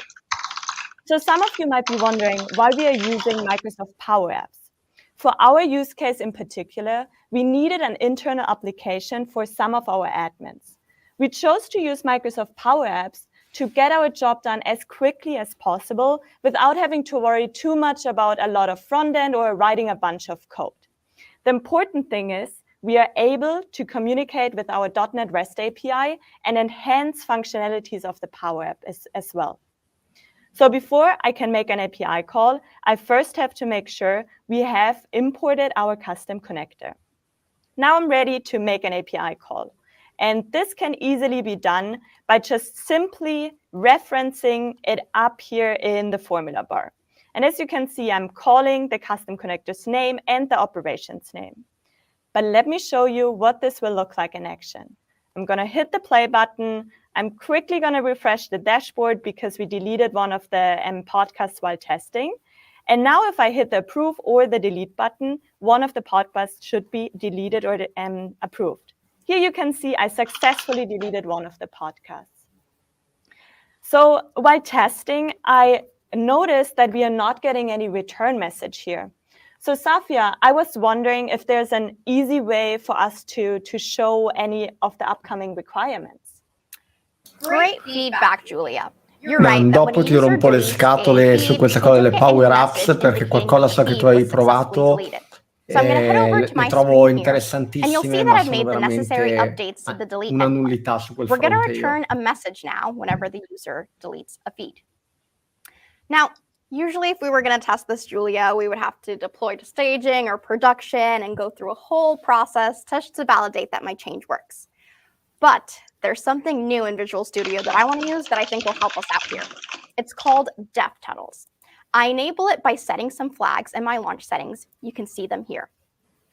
So some of you might be wondering why we are using Microsoft Power Apps. For our use case in particular, we needed an internal application for some of our admins. We chose to use Microsoft Power Apps to get our job done as quickly as possible without having to worry too much about a lot of front end or writing a bunch of code. The important thing is we are able to communicate with our .NET REST API and enhance functionalities of the Power App as well. So before I can make an API call, I first have to make sure we have imported our custom connector. Now I'm ready to make an API call. And this can easily be done by just simply referencing it up here in the formula bar. And as you can see, I'm calling the custom connector's name and the operations name. But let me show you what this will look like in action. I'm going to hit the play button. I'm quickly going to refresh the dashboard because we deleted one of the podcasts while testing. And now if I hit the approve or the delete button, one of the podcasts should be deleted or approved. Here you can see I successfully deleted one of the podcasts. So while testing, I noticed that we are not getting any return message here. So Safia, I was wondering if there's an easy way for us to show any of the upcoming requirements. Great feedback, Giulia. You're right. Dopo ti rompo le scatole su questa cosa delle Power Apps perché qualcosa so che tu hai provato e le trovo interessantissime, ma sono veramente una nullità su quel fronte. We're going to return a message now whenever the user deletes a feed. Now, usually if we were going to test this, Giulia, we would have to deploy to staging or production and go through a whole process just to validate that my change works. But there's something new in Visual Studio that I want to use that I think will help us out here. It's called def tunnels. I enable it by setting some flags in my launch settings. You can see them here.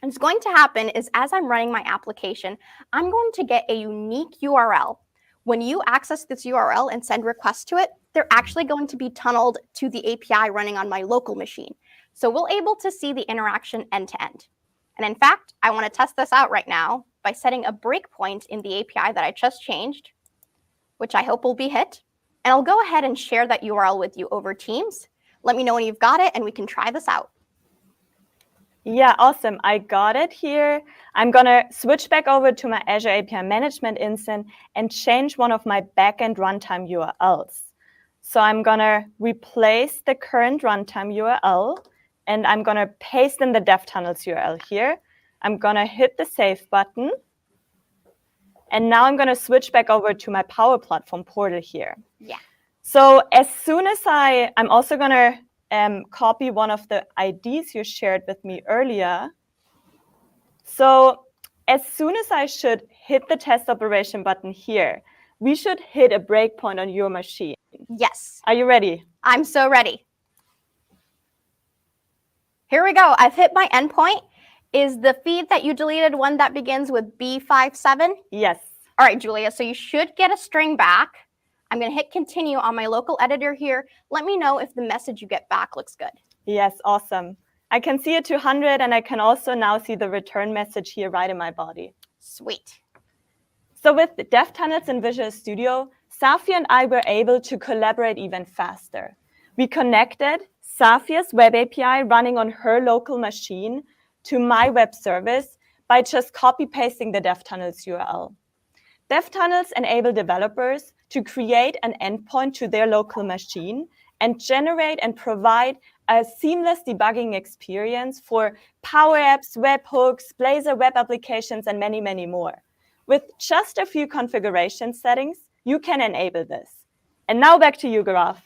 And what's going to happen is as I'm running my application, I'm going to get a unique URL. When you access this URL and send requests to it, they're actually going to be tunneled to the API running on my local machine. So we'll able to see the interaction end to end. And in fact, I want to test this out right now by setting a breakpoint in the API that I just changed, which I hope will be hit. And I'll go ahead and share that URL with you over Teams. Let me know when you've got it and we can try this out. Yeah, awesome. I got it here. I'm going to switch back over to my Azure API Management instance and change one of my backend runtime URLs. So I'm going to replace the current runtime URL, and I'm going to paste in the DevTunnels URL here. I'm going to hit the Save button. And now I'm going to switch back over to my Power Platform portal here. Yeah. So as soon as I'm also going to copy one of the IDs you shared with me earlier. So as soon as I should hit the test operation button here, we should hit a breakpoint on your machine. Yes. Are you ready? I'm so ready. Here we go. I've hit my endpoint. Is the feed that you deleted one that begins with B57? Yes. All right, Julia, so you should get a string back. I'm going to hit continue on my local editor here. Let me know if the message you get back looks good. Yes, awesome. I can see a 200, and I can also now see the return message here right in my body. Sweet. So with the DevTunnels in Visual Studio, Safia and I were able to collaborate even faster. We connected Safia's web API running on her local machine to my web service by just copy-pasting the DevTunnels URL. DevTunnels enable developers to create an endpoint to their local machine and generate and provide a seamless debugging experience for Power Apps, webhooks, Blazor web applications, and many, many more. With just a few configuration settings, you can enable this. And now back to you, Gaurav.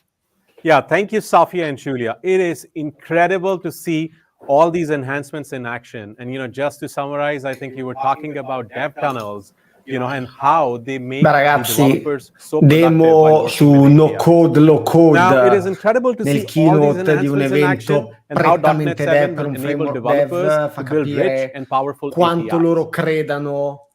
Yeah, thank you, Safia and Julia. It is incredible to see all these enhancements in action. And, just to summarize, I think you were talking about DevTunnels, and how they make Beh, the ragazzi, developers so productive while demo working su with no API. code, low code Now, it is incredible to nel see all these keynote di un enhancements in action evento and how .NET prettamente 7 dev per will un enable framework developers dev fa to build rich capire and powerful quanto APIs. loro credano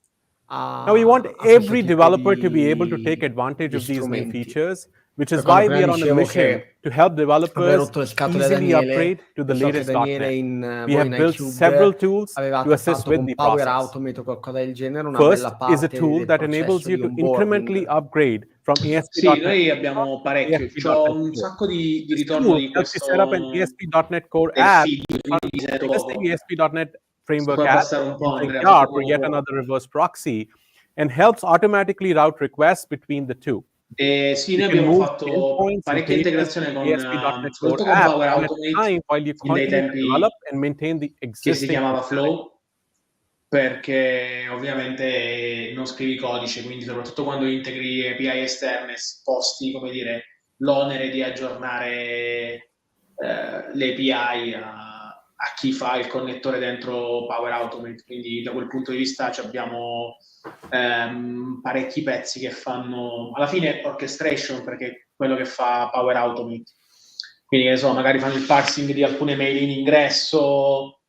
a Now, we want a questo every tipo developer to be able to di take advantage of these new strumenti. features, which Per is quando why prima we are on a dicevo mission che to help avrei developers rotto le scatole a easily Daniele, upgrade to the io so che latest Daniele .NET. We have in built several iCube tools aveva to assist fatto with con the Power process. Automate o qualcosa del genere, una First bella is a parte tool del that enables processo you di to incrementally onboarding. upgrade from Sì, ASP.NET noi abbiamo parecchio. ASP.NET C'ho un Core. sacco di This ritorno tool di helps you set up an questo ASP.NET Core del app, feed, quindi sento existing poco. ASP.NET Framework Puoi app abbassare un po', using Andrea, YAR sento for yet poco. another reverse proxy, and helps automatically route requests between the two. Sì, You noi can abbiamo move fatto endpoints and parecchia pages integrazione with con, ASP.NET soprattutto Core con app Power one at a Automate, time while you fin dai continue to tempi develop and maintain the che si existing chiamava functionality. Flow, perché ovviamente non scrivi codice, quindi soprattutto quando integri API esterne sposti, come dire, l'onere di aggiornare le API a chi fa il connettore dentro Power Automate, quindi da quel punto di vista abbiamo parecchi pezzi che fanno alla fine orchestration, perché è quello che fa Power Automate, quindi che so, magari fanno il parsing di alcune mail in ingresso,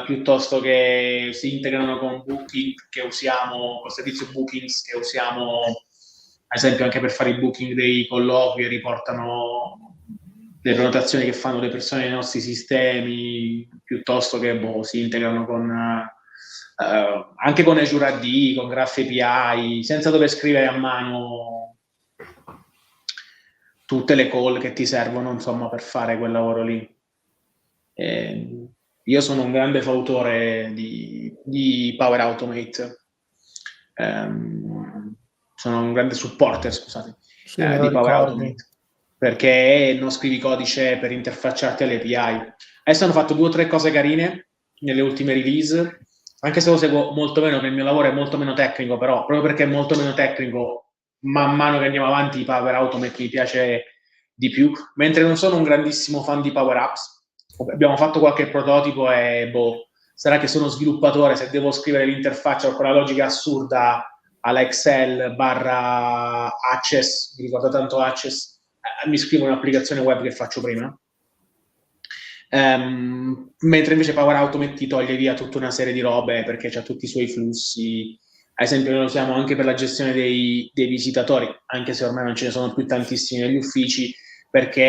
piuttosto che si integrano con Booking che usiamo, col servizio Bookings che usiamo ad esempio anche per fare i booking dei colloqui e riportano le prenotazioni che fanno le persone nei nostri sistemi, piuttosto che si integrano con anche con Azure AD, con Graph API, senza dover scrivere a mano tutte le call che ti servono, insomma, per fare quel lavoro lì. Io sono un grande fautore di Power Automate, sono un grande supporter, scusate, Sì, di Power Automate, perché non scrivi codice per interfacciarti alle API. Adesso hanno fatto 2 o 3 cose carine nelle ultime release, anche se lo seguo molto meno, che il mio lavoro è molto meno tecnico, però proprio perché è molto meno tecnico, man mano che andiamo avanti Power Automate mi piace di più, mentre non sono un grandissimo fan di Power Apps. Abbiamo fatto qualche prototipo e sarà che sono sviluppatore, se devo scrivere l'interfaccia con quella logica assurda alla Excel / Access, mi ricordo tanto Access, mi scrivo un'applicazione web che faccio prima. Mentre invece Power Automate ti toglie via tutta una serie di robe perché c'ha tutti i suoi flussi. Ad esempio noi lo usiamo anche per la gestione dei visitatori, anche se ormai non ce ne sono più tantissimi negli uffici, perché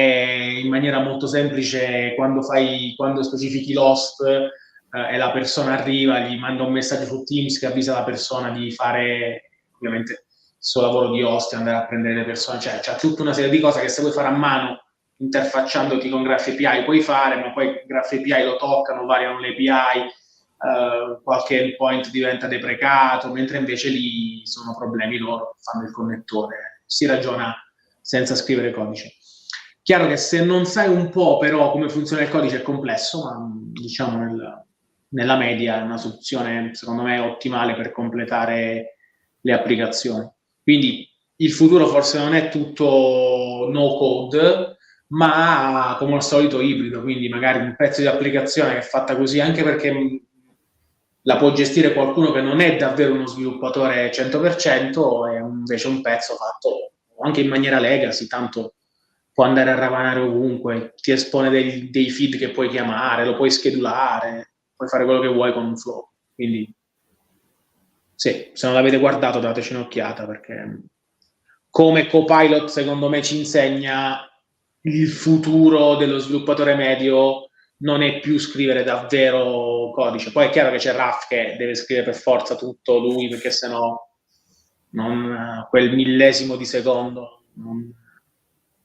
in maniera molto semplice quando specifichi l'host e la persona arriva, gli manda un messaggio su Teams che avvisa la persona di fare ovviamente il suo lavoro di host e andare a prendere le persone, cioè c'ha tutta una serie di cose che se vuoi fare a mano interfacciandoti con Graph API puoi fare, ma poi Graph API lo toccano, variano le API, qualche endpoint diventa deprecato, mentre invece lì sono problemi loro, fanno il connettore, si ragiona senza scrivere codice. Chiaro che se non sai un po' però come funziona il codice è complesso, ma diciamo nella media è una soluzione secondo me ottimale per completare le applicazioni. Quindi il futuro forse non è tutto no code, ma come al solito ibrido, quindi magari un pezzo di applicazione che è fatta così, anche perché la può gestire qualcuno che non è davvero uno sviluppatore 100%, è invece un pezzo fatto anche in maniera legacy, tanto può andare a ravanare ovunque, ti espone dei feed che puoi chiamare, lo puoi schedulare, puoi fare quello che vuoi con un flow. Quindi sì, se non l'avete guardato dateci un'occhiata, perché come Copilot secondo me ci insegna il futuro dello sviluppatore medio non è più scrivere davvero codice. Poi è chiaro che c'è Raf che deve scrivere per forza tutto lui, perché sennò quel millesimo di secondo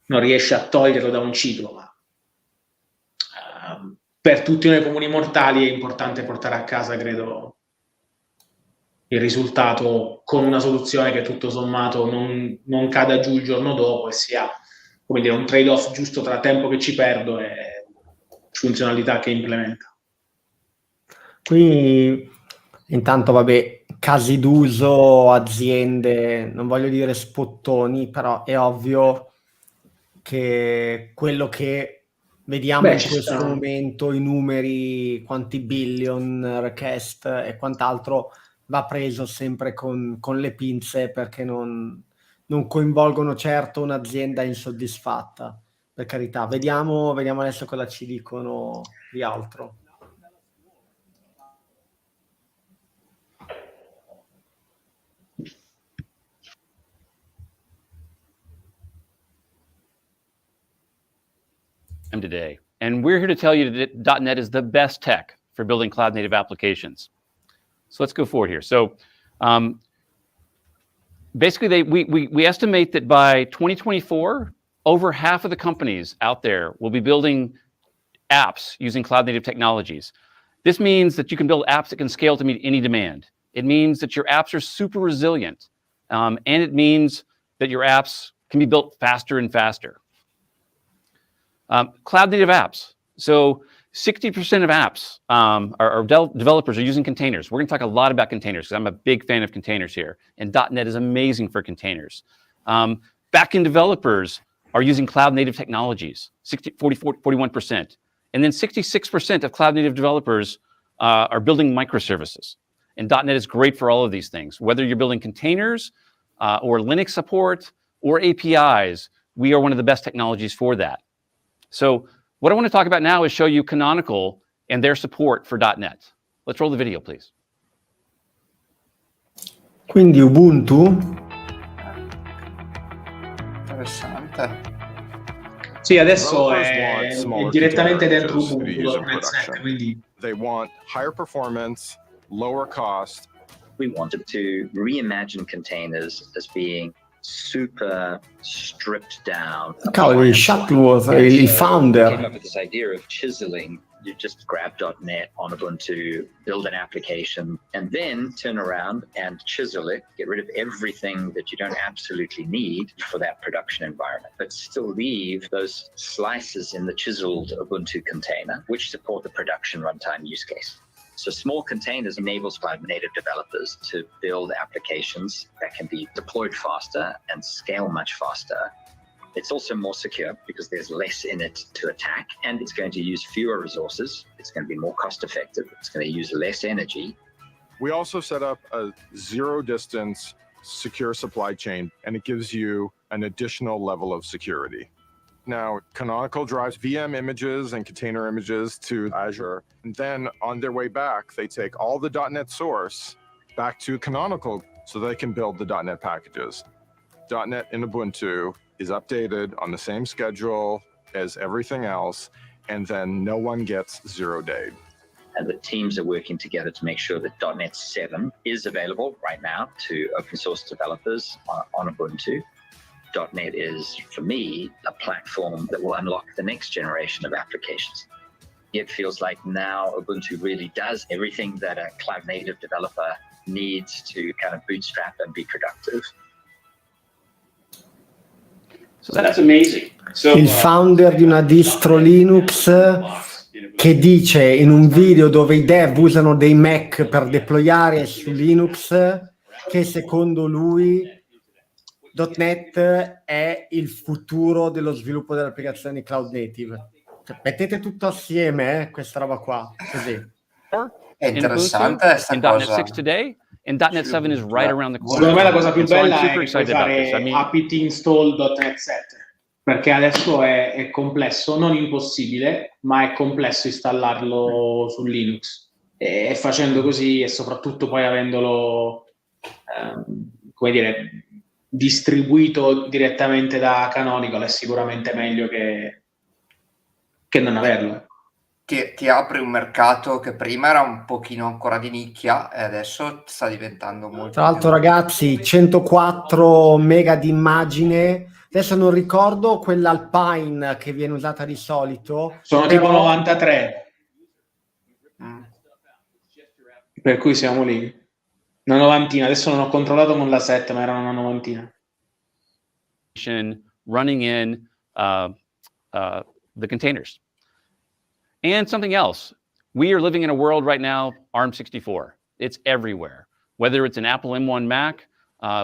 non riesce a toglierlo da un ciclo, ma per tutti noi comuni mortali è importante portare a casa, credo, il risultato con una soluzione che tutto sommato non cada giù il giorno dopo e sia, come dire, un trade-off giusto tra tempo che ci perdo e funzionalità che implementa. Qui intanto, vabbè, casi d'uso, aziende, non voglio dire spottoni, però è ovvio che quello che vediamo in questo momento, i numeri, quanti billion request e quant'altro, va preso sempre con le pinze, perché non coinvolgono certo un'azienda insoddisfatta, per carità. Vediamo adesso cosa ci dicono di altro. Today, and we're here to tell you that .NET is the best tech for building cloud-native applications. So let's go forward here. So basically, we estimate that by 2024, over half of the companies out there will be building apps using cloud-native technologies. This means that you can build apps that can scale to meet any demand. It means that your apps are super resilient, and it means that your apps can be built faster and faster. Cloud-native apps. So 60% of apps, developers are using containers. We're going to talk a lot about containers because I'm a big fan of containers here. And .NET is amazing for containers. Backend developers are using cloud-native technologies, 41%. And then 66% of cloud-native developers are building microservices. And .NET is great for all of these things. Whether you're building containers or Linux support or APIs, we are one of the best technologies for that. So what I want to talk about now is show you Canonical and their support for .NET. Let's roll the video, please. Quindi Ubuntu. Interessante. Sì, adesso è direttamente dentro Ubuntu, quindi they want higher performance, lower cost. We wanted to reimagine containers as being super stripped down. Cavolo, Shuttleworth, il founder. Came up with this idea of chiseling. You just grab .NET on Ubuntu, build an application, and then turn around and chisel it, get rid of everything that you don't absolutely need for that production environment, but still leave those slices in the chiseled Ubuntu container, which support the production runtime use case. So small containers enables cloud-native developers to build applications that can be deployed faster and scale much faster. It's also more secure because there's less in it to attack, and it's going to use fewer resources. It's going to be more cost-effective. It's going to use less energy. We also set up a zero-distance secure supply chain, and it gives you an additional level of security. Now, Canonical drives VM images and container images to Azure, and then on their way back, they take all the .NET source back to Canonical so they can build the .NET packages. .NET in Ubuntu is updated on the same schedule as everything else, and then no one gets 0 day. And the teams are working together to make sure that .NET 7 is available right now to open source developers on Ubuntu. .NET is, for me, a platform that will unlock the next generation of applications. It feels like now Ubuntu really does everything that a cloud-native developer needs to kind of bootstrap and be productive. So that's amazing. Il founder di una distro Linux che dice in un video dove i dev usano dei Mac per deployare su Linux che secondo lui .NET è il futuro dello sviluppo delle applicazioni cloud native. Cioè, mettete tutto assieme, questa roba qua, così. È interessante sta in cosa. .NET 6 today, and .NET 7 is right around the corner. Secondo me la cosa più And so I'm bella è super che puoi excited about this. I fare mean, apt install.NET 7, perché adesso è complesso, non impossibile, ma è complesso installarlo su Linux. E facendo così, e soprattutto poi avendolo, come dire, distribuito direttamente da Canonical, è sicuramente meglio che non averlo. Ti apri un mercato che prima era un pochino ancora di nicchia e adesso sta diventando molto Tra l'altro, ragazzi, 104 mega di immagine. Adesso non ricordo quella Alpine che viene usata di solito. Sono tipo 93. Per cui siamo lì. Una novantina. Adesso non ho controllato con la 7, ma era una novantina. running in the containers. And something else, we are living in a world right now, ARM64. It's everywhere. Whether it's an Apple M1 Mac,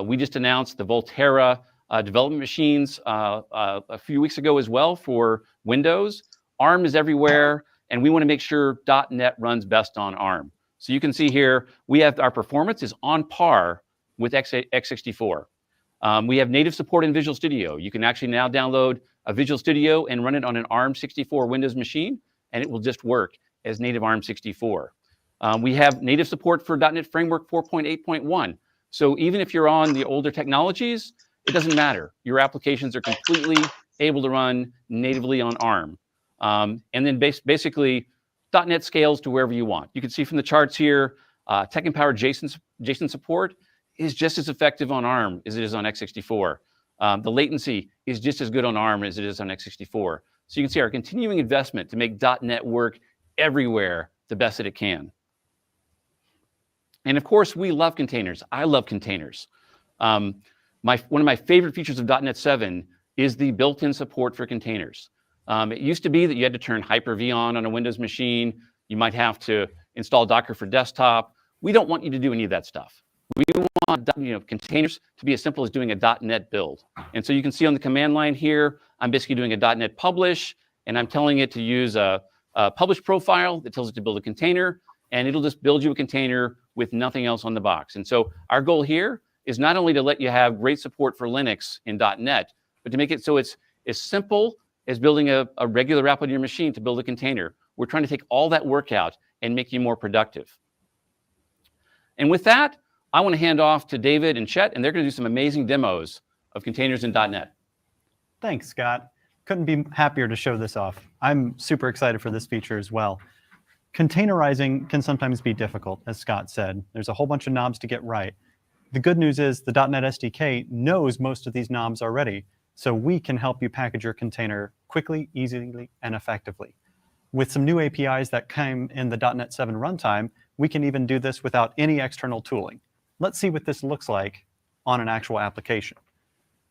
we just announced the Volterra development machines a few weeks ago as well for Windows. ARM is everywhere, and we want to make sure .NET runs best on ARM. So you can see here, we have our performance is on par with x64. We have native support in Visual Studio. You can actually now download a Visual Studio and run it on an ARM64 Windows machine, and it will just work as native ARM64. We have native support for .NET Framework 4.8.1. So even if you're on the older technologies, it doesn't matter. Your applications are completely able to run natively on ARM. And then basically, .NET scales to wherever you want. You can see from the charts here, Tech Empowered JSON support is just as effective on ARM as it is on x64. The latency is just as good on ARM as it is on x64. So you can see our continuing investment to make .NET work everywhere the best that it can. And of course, we love containers. I love containers. One of my favorite features of .NET 7 is the built-in support for containers. It used to be that you had to turn Hyper-V on a Windows machine. You might have to install Docker for desktop. We don't want you to do any of that stuff. We want containers to be as simple as doing a .NET build. And so you can see on the command line here, I'm basically doing a .NET publish, and I'm telling it to use a publish profile that tells it to build a container, and it'll just build you a container with nothing else on the box. And so our goal here is not only to let you have great support for Linux in .NET, but to make it so it's as simple as building a regular app on your machine to build a container. We're trying to take all that work out and make you more productive. And with that, I want to hand off to David and Chet, and they're going to do some amazing demos of containers in .NET. Thanks, Scott. Couldn't be happier to show this off. I'm super excited for this feature as well. Containerizing can sometimes be difficult, as Scott said. There's a whole bunch of knobs to get right. The good news is the .NET SDK knows most of these knobs already, so we can help you package your container quickly, easily, and effectively. With some new APIs that came in the .NET 7 runtime, we can even do this without any external tooling. Let's see what this looks like on an actual application.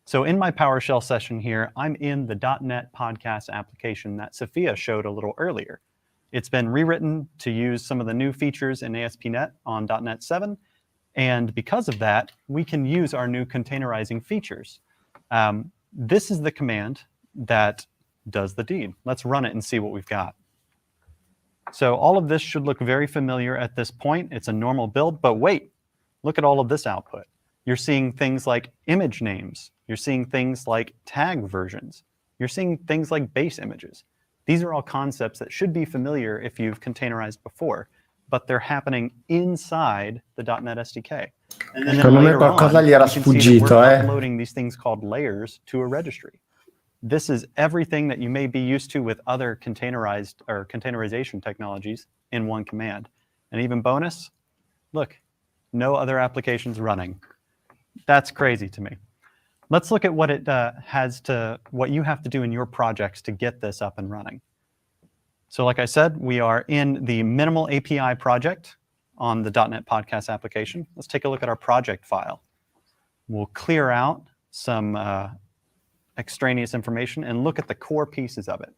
So in my PowerShell session here, I'm in the .NET podcast application that Sophia showed a little earlier. It's been rewritten to use some of the new features in ASP.NET on .NET 7. And because of that, we can use our new containerizing features. This is the command that does the deed. Let's run it and see what we've got. So all of this should look very familiar at this point. It's a normal build, but wait, look at all of this output. You're seeing things like image names. You're seeing things like tag versions. You're seeing things like base images. These are all concepts that should be familiar if you've containerized before, but they're happening inside the .NET SDK. And then Secondo me later qualcosa on, gli era you can see that sfuggito, we're uploading these things called layers to a registry. This is everything that you may be used to with other containerized or containerization technologies in one command. And even bonus, look, no other applications running. That's crazy to me. Let's look at what it what you have to do in your projects to get this up and running. So like I said, we are in the minimal API project on the .NET podcast application. Let's take a look at our project file. We'll clear out some extraneous information and look at the core pieces of it.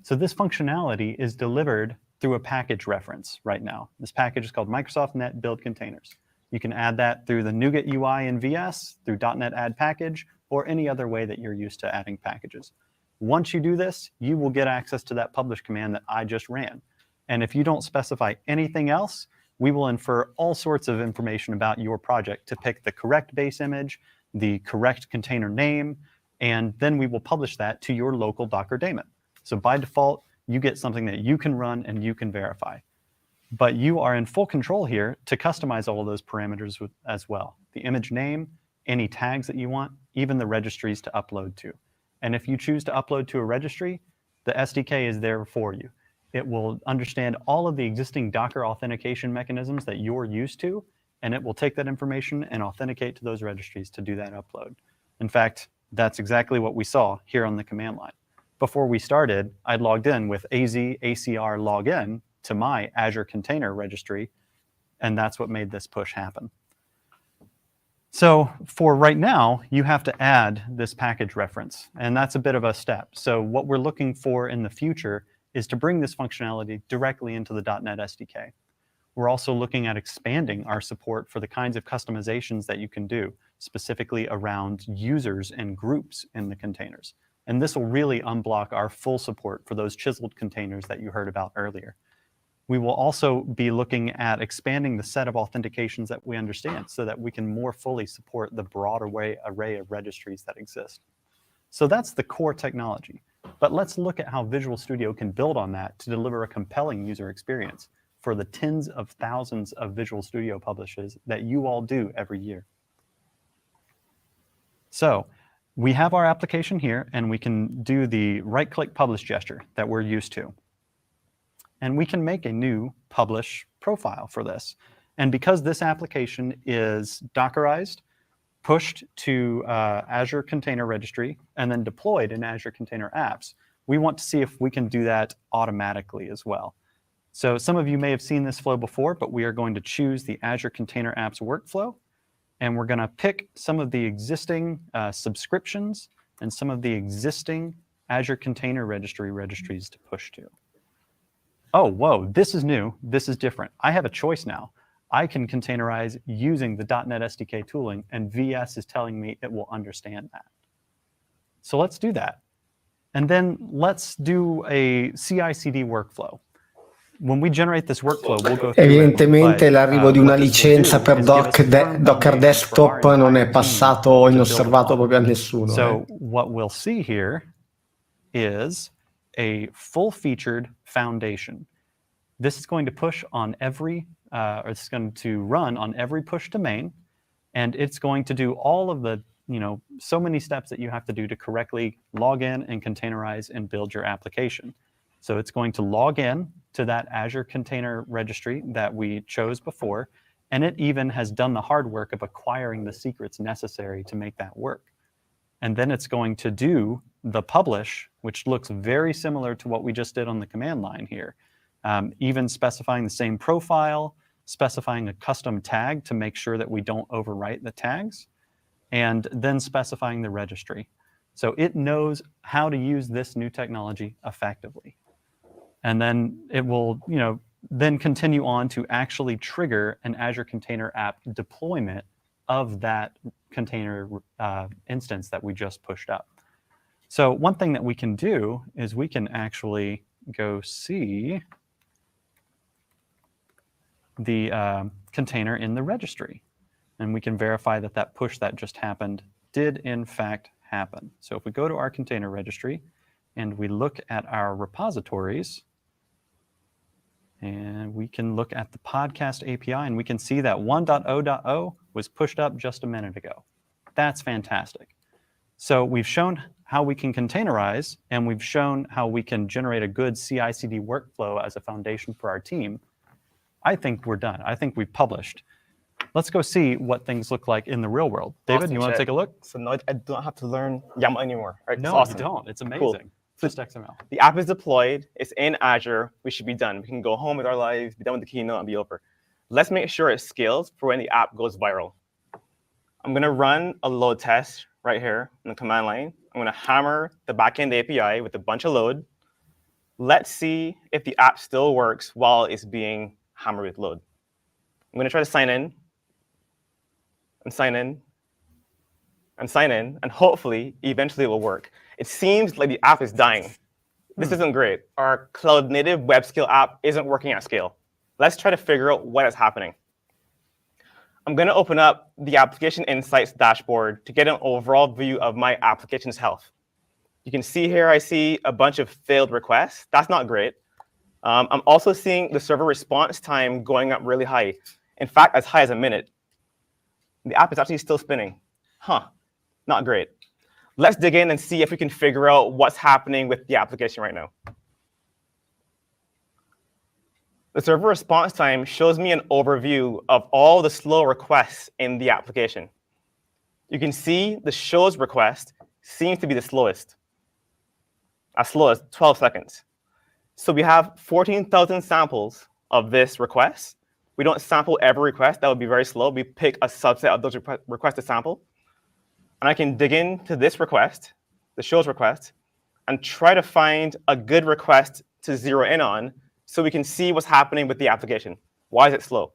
So this functionality is delivered through a package reference right now. This package is called Microsoft Net Build Containers. You can add that through the NuGet UI in VS, through .NET Add Package, or any other way that you're used to adding packages. Once you do this, you will get access to that publish command that I just ran. And if you don't specify anything else, we will infer all sorts of information about your project to pick the correct base image, the correct container name, and then we will publish that to your local Docker daemon. So by default, you get something that you can run and you can verify. But you are in full control here to customize all of those parameters as well. The image name, any tags that you want, even the registries to upload to. And if you choose to upload to a registry, the SDK is there for you. It will understand all of the existing Docker authentication mechanisms that you're used to, and it will take that information and authenticate to those registries to do that upload. In fact, that's exactly what we saw here on the command line. Before we started, I'd logged in with ACR login to my Azure container registry, and that's what made this push happen. So for right now, you have to add this package reference, and that's a bit of a step. So what we're looking for in the future is to bring this functionality directly into the .NET SDK. We're also looking at expanding our support for the kinds of customizations that you can do, specifically around users and groups in the containers. And this will really unblock our full support for those chiseled containers that you heard about earlier. We will also be looking at expanding the set of authentications that we understand so that we can more fully support the broad array of registries that exist. So that's the core technology. But let's look at how Visual Studio can build on that to deliver a compelling user experience for the tens of thousands of Visual Studio publishes that you all do every year. So we have our application here, and we can do the right-click publish gesture that we're used to. And we can make a new publish profile for this. And because this application is Dockerized, pushed to Azure Container Registry, and then deployed in Azure Container Apps, we want to see if we can do that automatically as well. So some of you may have seen this flow before, but we are going to choose the Azure Container Apps workflow, and we're going to pick some of the existing subscriptions and some of the existing Azure Container Registry registries to push to. Oh, whoa, this is new. This is different. I have a choice now. I can containerize using the .NET SDK tooling, and VS is telling me it will understand that. So let's do that. And then let's do a CI/CD workflow. When we generate this workflow, we'll go through Evidentemente l'arrivo di una licenza per Docker Desktop non è passato inosservato proprio a nessuno. So what we'll see here is a full-featured foundation. This is going to push on every, or it's going to run on every push to main, and it's going to do all of the, so many steps that you have to do to correctly log in and containerize and build your application. So it's going to log in to that Azure Container Registry that we chose before, and it even has done the hard work of acquiring the secrets necessary to make that work. And then it's going to do the publish, which looks very similar to what we just did on the command line here, even specifying the same profile, specifying a custom tag to make sure that we don't overwrite the tags, and then specifying the registry. So it knows how to use this new technology effectively. And then it will, then continue on to actually trigger an Azure Container App deployment of that container instance that we just pushed up. So one thing that we can do is we can actually go see the container in the registry. And we can verify that that push that just happened did in fact happen. So if we go to our container registry and we look at our repositories, and we can look at the podcast API, and we can see that 1.0.0 was pushed up just a minute ago. That's fantastic. So we've shown how we can containerize, and we've shown how we can generate a good CI/CD workflow as a foundation for our team. I think we're done. I think we've published. Let's go see what things look like in the real world. David, you want to take a look? So now I don't have to learn YAML anymore. Right? No, you don't. It's amazing. Cool. Just XML. The app is deployed. It's in Azure. We should be done. We can go home with our lives, be done with the keynote, and be over. Let's make sure it scales for when the app goes viral. I'm going to run a load test right here in the command line. I'm going to hammer the backend API with a bunch of load. Let's see if the app still works while it's being hammered with load. I'm going to try to sign in. And sign in. and sign in, and hopefully, eventually it will work. It seems like the app is dying. This isn't great. Our cloud native web scale app isn't working at scale. Let's try to figure out what is happening. I'm going to open up the Application Insights dashboard to get an overall view of my application's health. You can see here, I see a bunch of failed requests. That's not great. I'm also seeing the server response time going up really high. In fact, as high as a minute. The app is actually still spinning. Not great. Let's dig in and see if we can figure out what's happening with the application right now. The server response time shows me an overview of all the slow requests in the application. You can see the shows request seems to be the slowest, as slow as 12 seconds. So we have 14,000 samples of this request. We don't sample every request. That would be very slow. We pick a subset of those requests to sample. And I can dig into this request, the shows request, and try to find a good request to zero in on so we can see what's happening with the application. Why is it slow?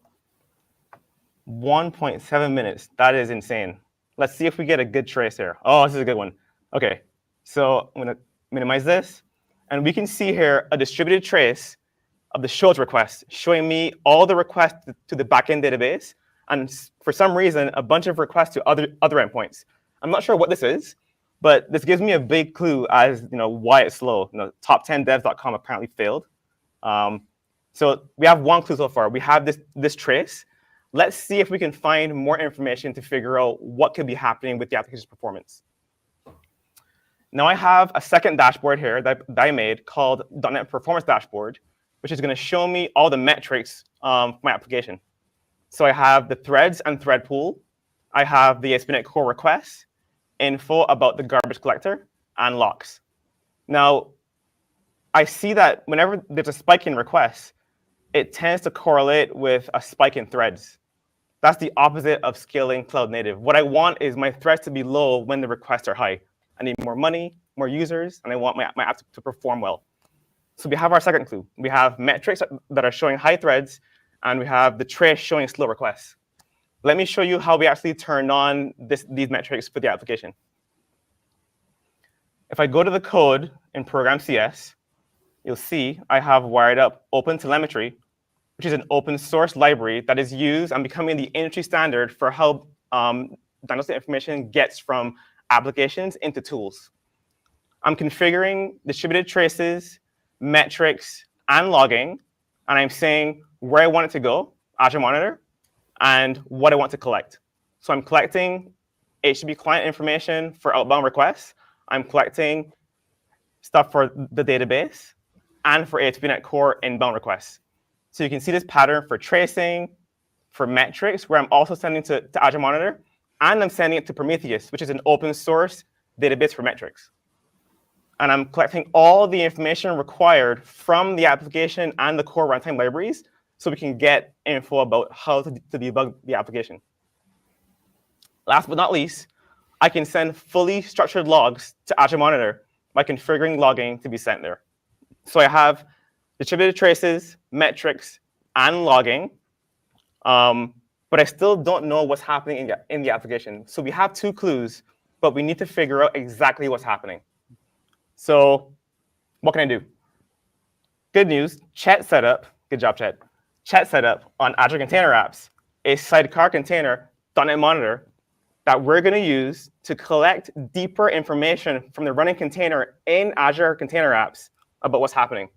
1.7 minutes. That is insane. Let's see if we get a good trace here. Oh, this is a good one. OK, so I'm going to minimize this. And we can see here a distributed trace of the shows requests, showing me all the requests to the backend database, and for some reason, a bunch of requests to other endpoints. I'm not sure what this is, but this gives me a big clue as why it's slow. Top10devs.com apparently failed. So we have one clue so far. We have this trace. Let's see if we can find more information to figure out what could be happening with the application's performance. Now I have a second dashboard here that I made called .NET Performance Dashboard, which is going to show me all the metrics for my application. So I have the threads and thread pool. I have the ASP.NET Core requests, info about the garbage collector, and locks. Now, I see that whenever there's a spike in requests, it tends to correlate with a spike in threads. That's the opposite of scaling cloud native. What I want is my threads to be low when the requests are high. I need more money, more users, and I want my app to perform well. So we have our second clue. We have metrics that are showing high threads, and we have the trace showing slow requests. Let me show you how we actually turn on these metrics for the application. If I go to the code in Program CS, you'll see I have wired up OpenTelemetry, which is an open source library that is used and becoming the industry standard for how diagnostic information gets from applications into tools. I'm configuring distributed traces, metrics, and logging, and I'm saying where I want it to go, Azure Monitor, and what I want to collect. So I'm collecting HTTP client information for outbound requests. I'm collecting stuff for the database and for ASP.NET Core inbound requests. So you can see this pattern for tracing, for metrics, where I'm also sending to Azure Monitor, and I'm sending it to Prometheus, which is an open source database for metrics. And I'm collecting all the information required from the application and the core runtime libraries so we can get info about how to debug the application. Last but not least, I can send fully structured logs to Azure Monitor by configuring logging to be sent there. So I have distributed traces, metrics, and logging, but I still don't know what's happening in the application. So we have two clues, but we need to figure out exactly what's happening. So what can I do? Good news, Chet setup, good job, Chet. Chet setup on Azure Container Apps, a sidecar container .NET Monitor that we're going to use to collect deeper information from the running container in Azure Container Apps about what's happening.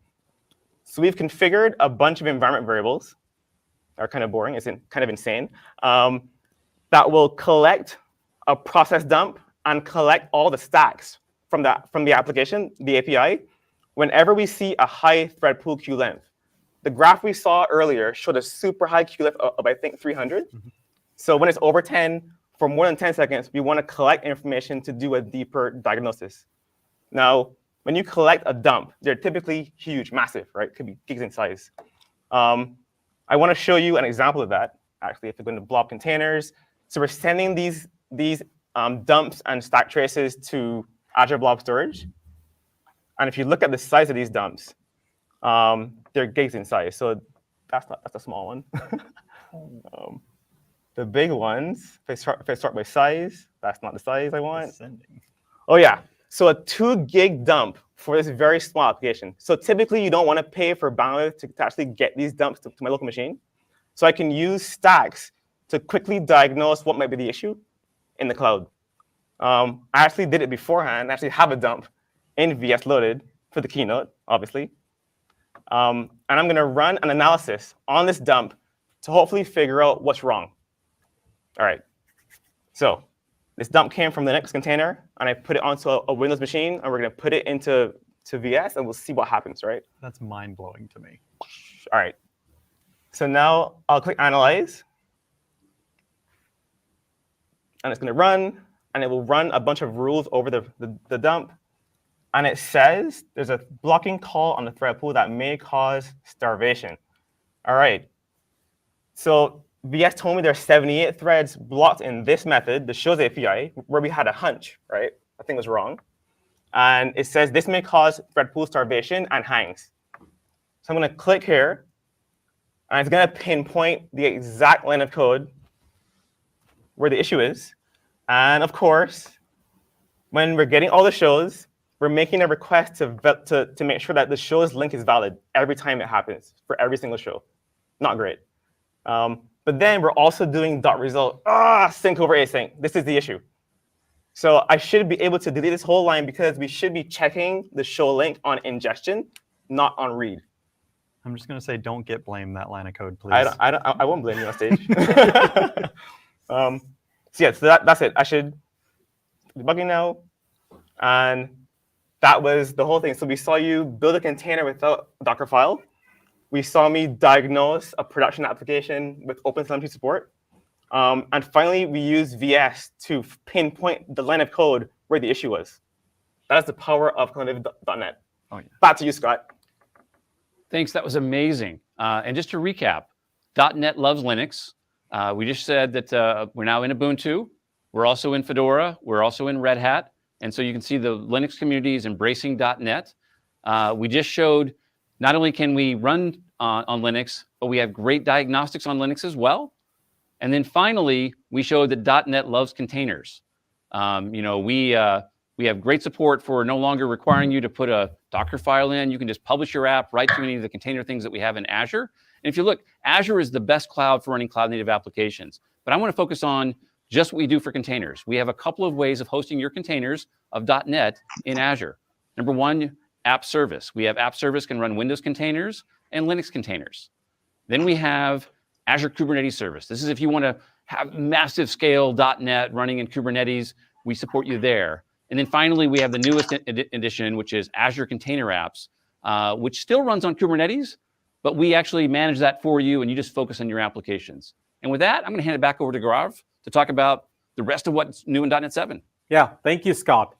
So we've configured a bunch of environment variables that are kind of boring, it's kind of insane, that will collect a process dump and collect all the stacks from the application, the API, whenever we see a high thread pool queue length. The graph we saw earlier showed a super high queue length of I think 300. So when it's over 10, for more than 10 seconds, we want to collect information to do a deeper diagnosis. Now, when you collect a dump, they're typically huge, massive, right? Could be gigs in size. I want to show you an example of that, actually, if we go into blob containers. So we're sending these dumps and stack traces to Azure Blob Storage. And if you look at the size of these dumps, they're gigs in size. So that's a small one. the big ones, if I start by size, that's not the size I want. Oh yeah, so a 2 gig dump for this very small application. So typically you don't want to pay for bandwidth to actually get these dumps to my local machine. So I can use stacks to quickly diagnose what might be the issue in the cloud. I actually did it beforehand. I actually have a dump in VS loaded for the Keynote, obviously. And I'm going to run an analysis on this dump to hopefully figure out what's wrong. All right. So this dump came from the Linux container, and I put it onto a Windows machine, and we're going to put it into VS, and we'll see what happens, right? That's mind-blowing to me. All right. So now I'll click Analyze. And it's going to run, and it will run a bunch of rules over the dump. And it says there's a blocking call on the thread pool that may cause starvation. All right. So VS told me there's 78 threads blocked in this method, the shows API, where we had a hunch, right? I think it was wrong. And it says this may cause thread pool starvation and hangs. So I'm going to click here, and it's going to pinpoint the exact line of code where the issue is. And of course, when we're getting all the shows, we're making a request to make sure that the show's link is valid every time it happens for every single show. Not great. But then we're also doing .result, sync over async. This is the issue. So I should be able to delete this whole line because we should be checking the show link on ingestion, not on read. I'm just going to say, don't get blamed that line of code, please. I won't blame you on stage. So yeah, so that's it. I should be debugging now. And that was the whole thing. So we saw you build a container without a Docker file. We saw me diagnose a production application with OpenTelemetry support. And finally, we used VS to pinpoint the line of code where the issue was. That is the power of cognitive.net. Oh, yeah. Back to you, Scott. Thanks. That was amazing. And just to recap, .NET loves Linux. We just said that we're now in Ubuntu. We're also in Fedora. We're also in Red Hat. And so you can see the Linux community is embracing .NET. We just showed not only can we run on Linux, but we have great diagnostics on Linux as well. And then finally, we showed that .NET loves containers. We have great support for no longer requiring you to put a Docker file in. You can just publish your app right to any of the container things that we have in Azure. And if you look, Azure is the best cloud for running cloud-native applications. But I want to focus on just what we do for containers. We have a couple of ways of hosting your containers of .NET in Azure. Number one, app service. We have app service can run Windows containers and Linux containers. Then we have Azure Kubernetes service. This is if you want to have massive scale .NET running in Kubernetes, we support you there. And then finally, we have the newest edition, which is Azure Container Apps, which still runs on Kubernetes, but we actually manage that for you, and you just focus on your applications. And with that, I'm going to hand it back over to Gaurav to talk about the rest of what's new in .NET 7. Yeah, thank you, Scott.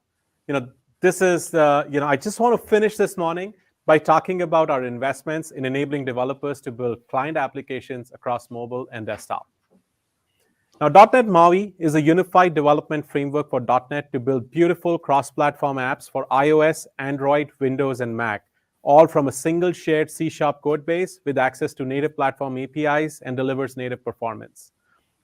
This is I just want to finish this morning by talking about our investments in enabling developers to build client applications across mobile and desktop. Now, .NET MAUI is a unified development framework for .NET to build beautiful cross-platform apps for iOS, Android, Windows, and Mac, all from a single shared C# code base with access to native platform APIs and delivers native performance.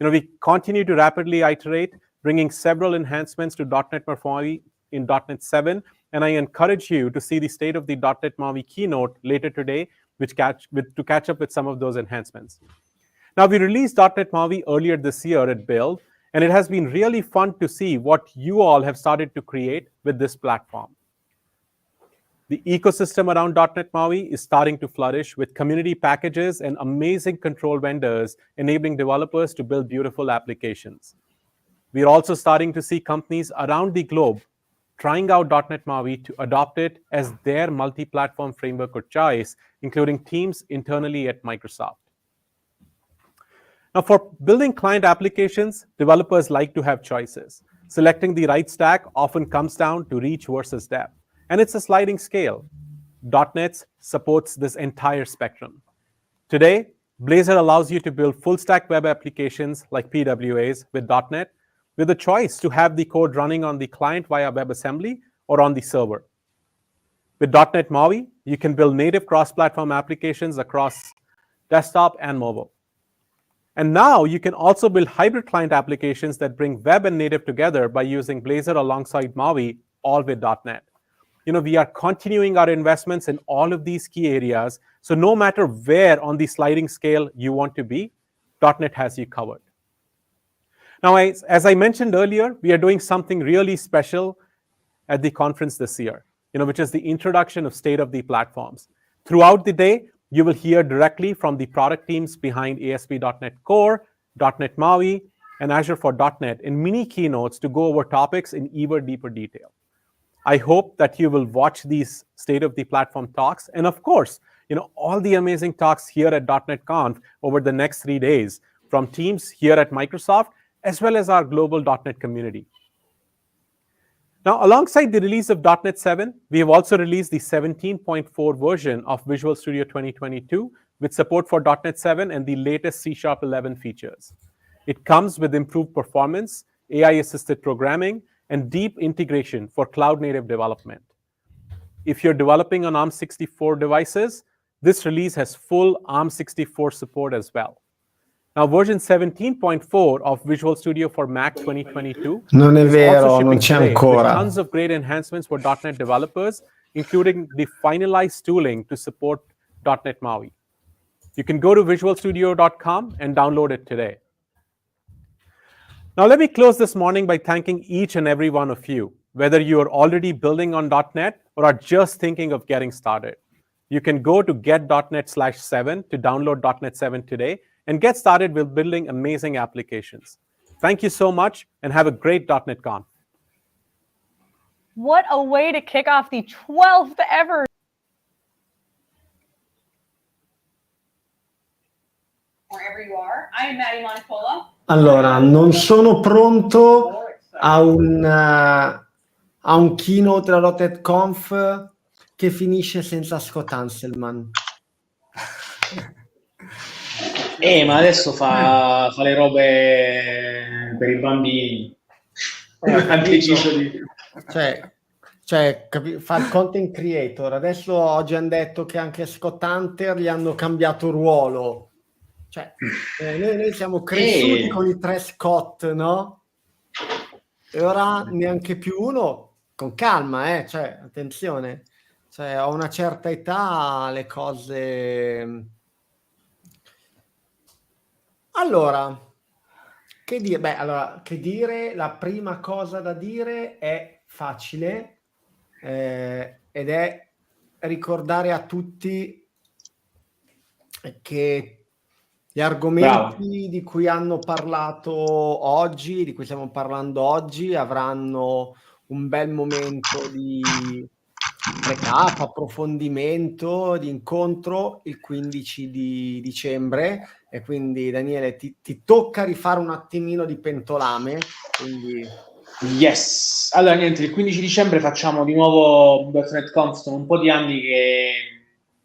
We continue to rapidly iterate, bringing several enhancements to .NET MAUI in .NET 7, and I encourage you to see the State of the .NET MAUI keynote later today, to catch up with some of those enhancements. Now, we released .NET MAUI earlier this year at Build, and it has been really fun to see what you all have started to create with this platform. The ecosystem around .NET MAUI is starting to flourish with community packages and amazing control vendors enabling developers to build beautiful applications. We are also starting to see companies around the globe trying out .NET MAUI to adopt it as their multi-platform framework of choice, including teams internally at Microsoft. Now, for building client applications, developers like to have choices. Selecting the right stack often comes down to reach versus depth, and it's a sliding scale. .NET supports this entire spectrum. Today, Blazor allows you to build full-stack web applications like PWAs with .NET, with a choice to have the code running on the client via WebAssembly or on the server. With .NET MAUI, you can build native cross-platform applications across desktop and mobile. And now you can also build hybrid client applications that bring web and native together by using Blazor alongside Maui, all with .NET. We are continuing our investments in all of these key areas. So no matter where on the sliding scale you want to be, .NET has you covered. Now, as I mentioned earlier, we are doing something really special at the conference this year, which is the introduction of state-of-the platforms. Throughout the day, you will hear directly from the product teams behind ASP.NET Core, .NET Maui, and Azure for .NET in mini keynotes to go over topics in even deeper detail. I hope that you will watch these state-of-the-platform talks, and of course, all the amazing talks here at .NET Conf over the next 3 days from teams here at Microsoft, as well as our global .NET community. Now, alongside the release of .NET 7, we have also released the 17.4 version of Visual Studio 2022 with support for .NET 7 and the latest C# 11 features. It comes with improved performance, AI-assisted programming, and deep integration for cloud-native development. If you're developing on ARM64 devices, this release has full ARM64 support as well. Now, version 17.4 of Visual Studio for Mac 2022 Non è is vero, also non shipping c'è today with ancora. tons of great enhancements for .NET developers, including the finalized tooling to support .NET Maui. You can go to visualstudio.com and download it today. Now, let me close this morning by thanking each and every one of you, whether you are already building on .NET or are just thinking of getting started. You can go to get.net/7 to download .NET 7 today and get started with building amazing applications. Thank you so much, and have a great .NET Conf. What a way to kick off the 12th ever wherever you are. I'm Maddie Monticola. Allora, non sono pronto a un keynote della .NET Conf che finisce senza Scott Hanselman. Ma adesso fa le robe per i bambini. Ha deciso di... Fa il content creator. Adesso oggi hanno detto che anche Scott Hunter gli hanno cambiato ruolo. Noi siamo cresciuti con i 3 Scott, no? E ora neanche più uno, con calma, attenzione. A una certa età le cose... Allora, che dire? La prima cosa da dire è facile ed è ricordare a tutti che gli argomenti di cui hanno parlato oggi, di cui stiamo parlando oggi, avranno un bel momento di recap, approfondimento, di incontro il 15 di dicembre, e quindi Daniele ti tocca rifare un attimino di pentolame, quindi... Yes! Allora niente, il 15 dicembre facciamo di nuovo .NET Conf, sono un po' di anni che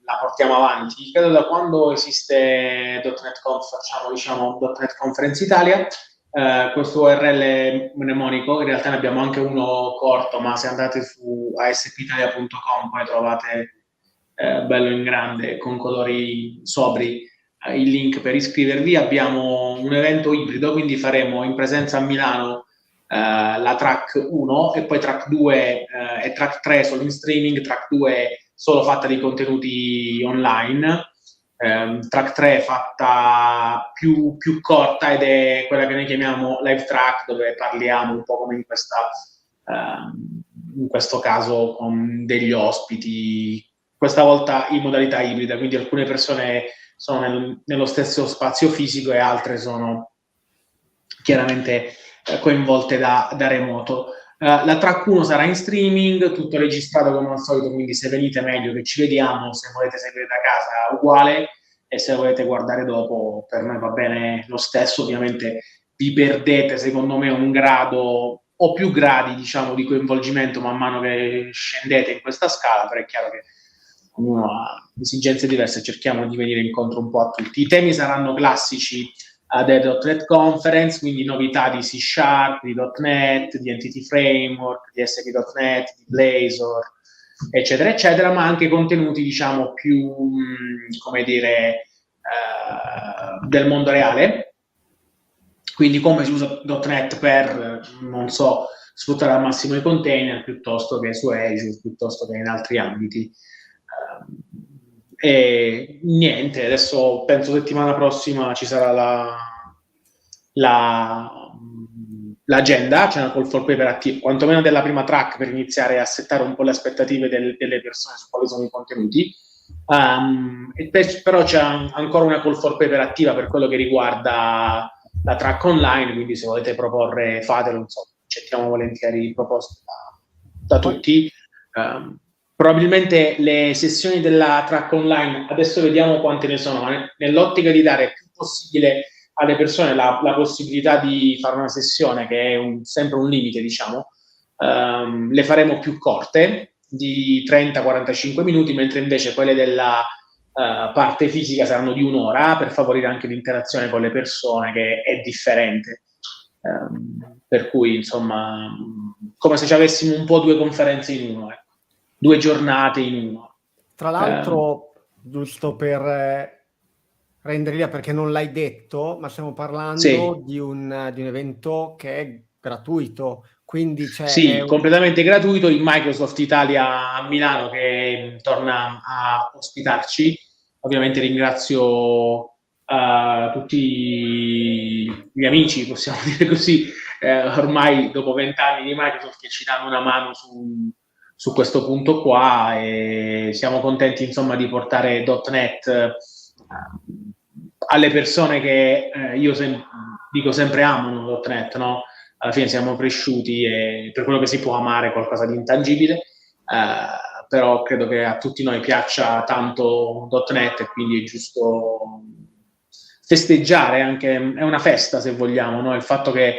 la portiamo avanti, credo da quando esiste .NET Conf facciamo .NET Conference Italia. Questo URL mnemonico, in realtà ne abbiamo anche uno corto, ma se andate su aspitalia.com poi trovate bello in grande con colori sobri il link per iscrivervi. Abbiamo un evento ibrido, quindi faremo in presenza a Milano la track 1 e poi track 2 e track 3 solo in streaming, track 2 solo fatta di contenuti online. Track 3 fatta più corta ed è quella che noi chiamiamo live track, dove parliamo un po' come in questo caso con degli ospiti, questa volta in modalità ibrida, quindi alcune persone sono nello stesso spazio fisico e altre sono chiaramente coinvolte da remoto. La track 1 sarà in streaming, tutto registrato come al solito, quindi se venite meglio che ci vediamo, se volete seguire da casa uguale, e se volete guardare dopo per noi va bene lo stesso. Ovviamente vi perdete secondo me un grado o più gradi di coinvolgimento man mano che scendete in questa scala, però è chiaro che ognuno ha esigenze diverse, cerchiamo di venire incontro un po' a tutti. I temi saranno classici del .NET Conference, quindi novità di C#, di .NET, di Entity Framework, di ASP.NET, di Blazor, eccetera, eccetera, ma anche contenuti, più, come dire, del mondo reale. quindi come si usa .NET per, non so, sfruttare al massimo i container piuttosto che su Azure, piuttosto che in altri ambiti. E niente, adesso penso settimana prossima ci sarà l'agenda, c'è una call for paper attiva, quantomeno della prima track, per iniziare a settare un po' le aspettative delle persone su quali sono i contenuti. Però c'è ancora una call for paper attiva per quello che riguarda la track online, quindi se volete proporre fatelo, insomma, accettiamo volentieri proposte da tutti. Probabilmente le sessioni della track online, adesso vediamo quante ne sono, ma nell'ottica di dare più possibile alle persone la possibilità di fare una sessione, che è sempre un limite, diciamo, le faremo più corte, di 30-45 minuti, mentre invece quelle della parte fisica saranno di un'ora, per favorire anche l'interazione con le persone, che è differente. Per cui, insomma, come se ci avessimo un po' due conferenze in uno, 2 giornate in uno. Tra l'altro, giusto per renderla, perché non l'hai detto, ma stiamo parlando di un evento che è gratuito, quindi c'è completamente gratuito, in Microsoft Italia a Milano, che torna a ospitarci. Ovviamente ringrazio tutti gli amici, possiamo dire così, ormai dopo 20 anni di Microsoft, che ci danno una mano su questo punto qua, e siamo contenti, insomma, di portare .NET alle persone che io dico sempre amano .NET, no? Alla fine siamo cresciuti, e per quello che si può amare qualcosa di intangibile, però credo che a tutti noi piaccia tanto .NET, e quindi è giusto festeggiare, anche è una festa, se vogliamo, no? Il fatto che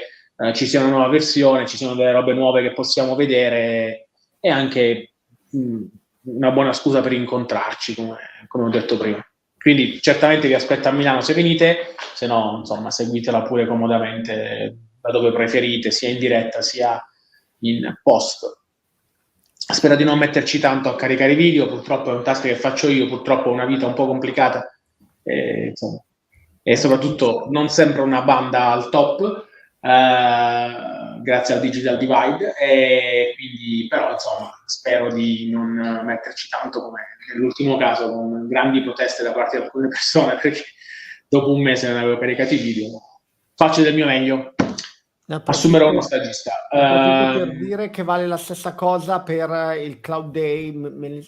ci sia una nuova versione, ci siano delle robe nuove che possiamo vedere, è anche una buona scusa per incontrarci, come ho detto prima. Quindi certamente vi aspetto a Milano se venite, se no, insomma, seguitela pure comodamente da dove preferite, sia in diretta sia in post. Spero di non metterci tanto a caricare i video, purtroppo è un task che faccio io, purtroppo ho una vita un po' complicata, insomma, e soprattutto non sempre una banda al top, grazie al digital divide, e quindi, però, insomma, spero di non metterci tanto come nell'ultimo caso, con grandi proteste da parte di alcune persone, perché dopo un mese non avevo caricato i video. Faccio del mio meglio, assumerò uno stagista. Per dire che vale la stessa cosa per il Cloud Day,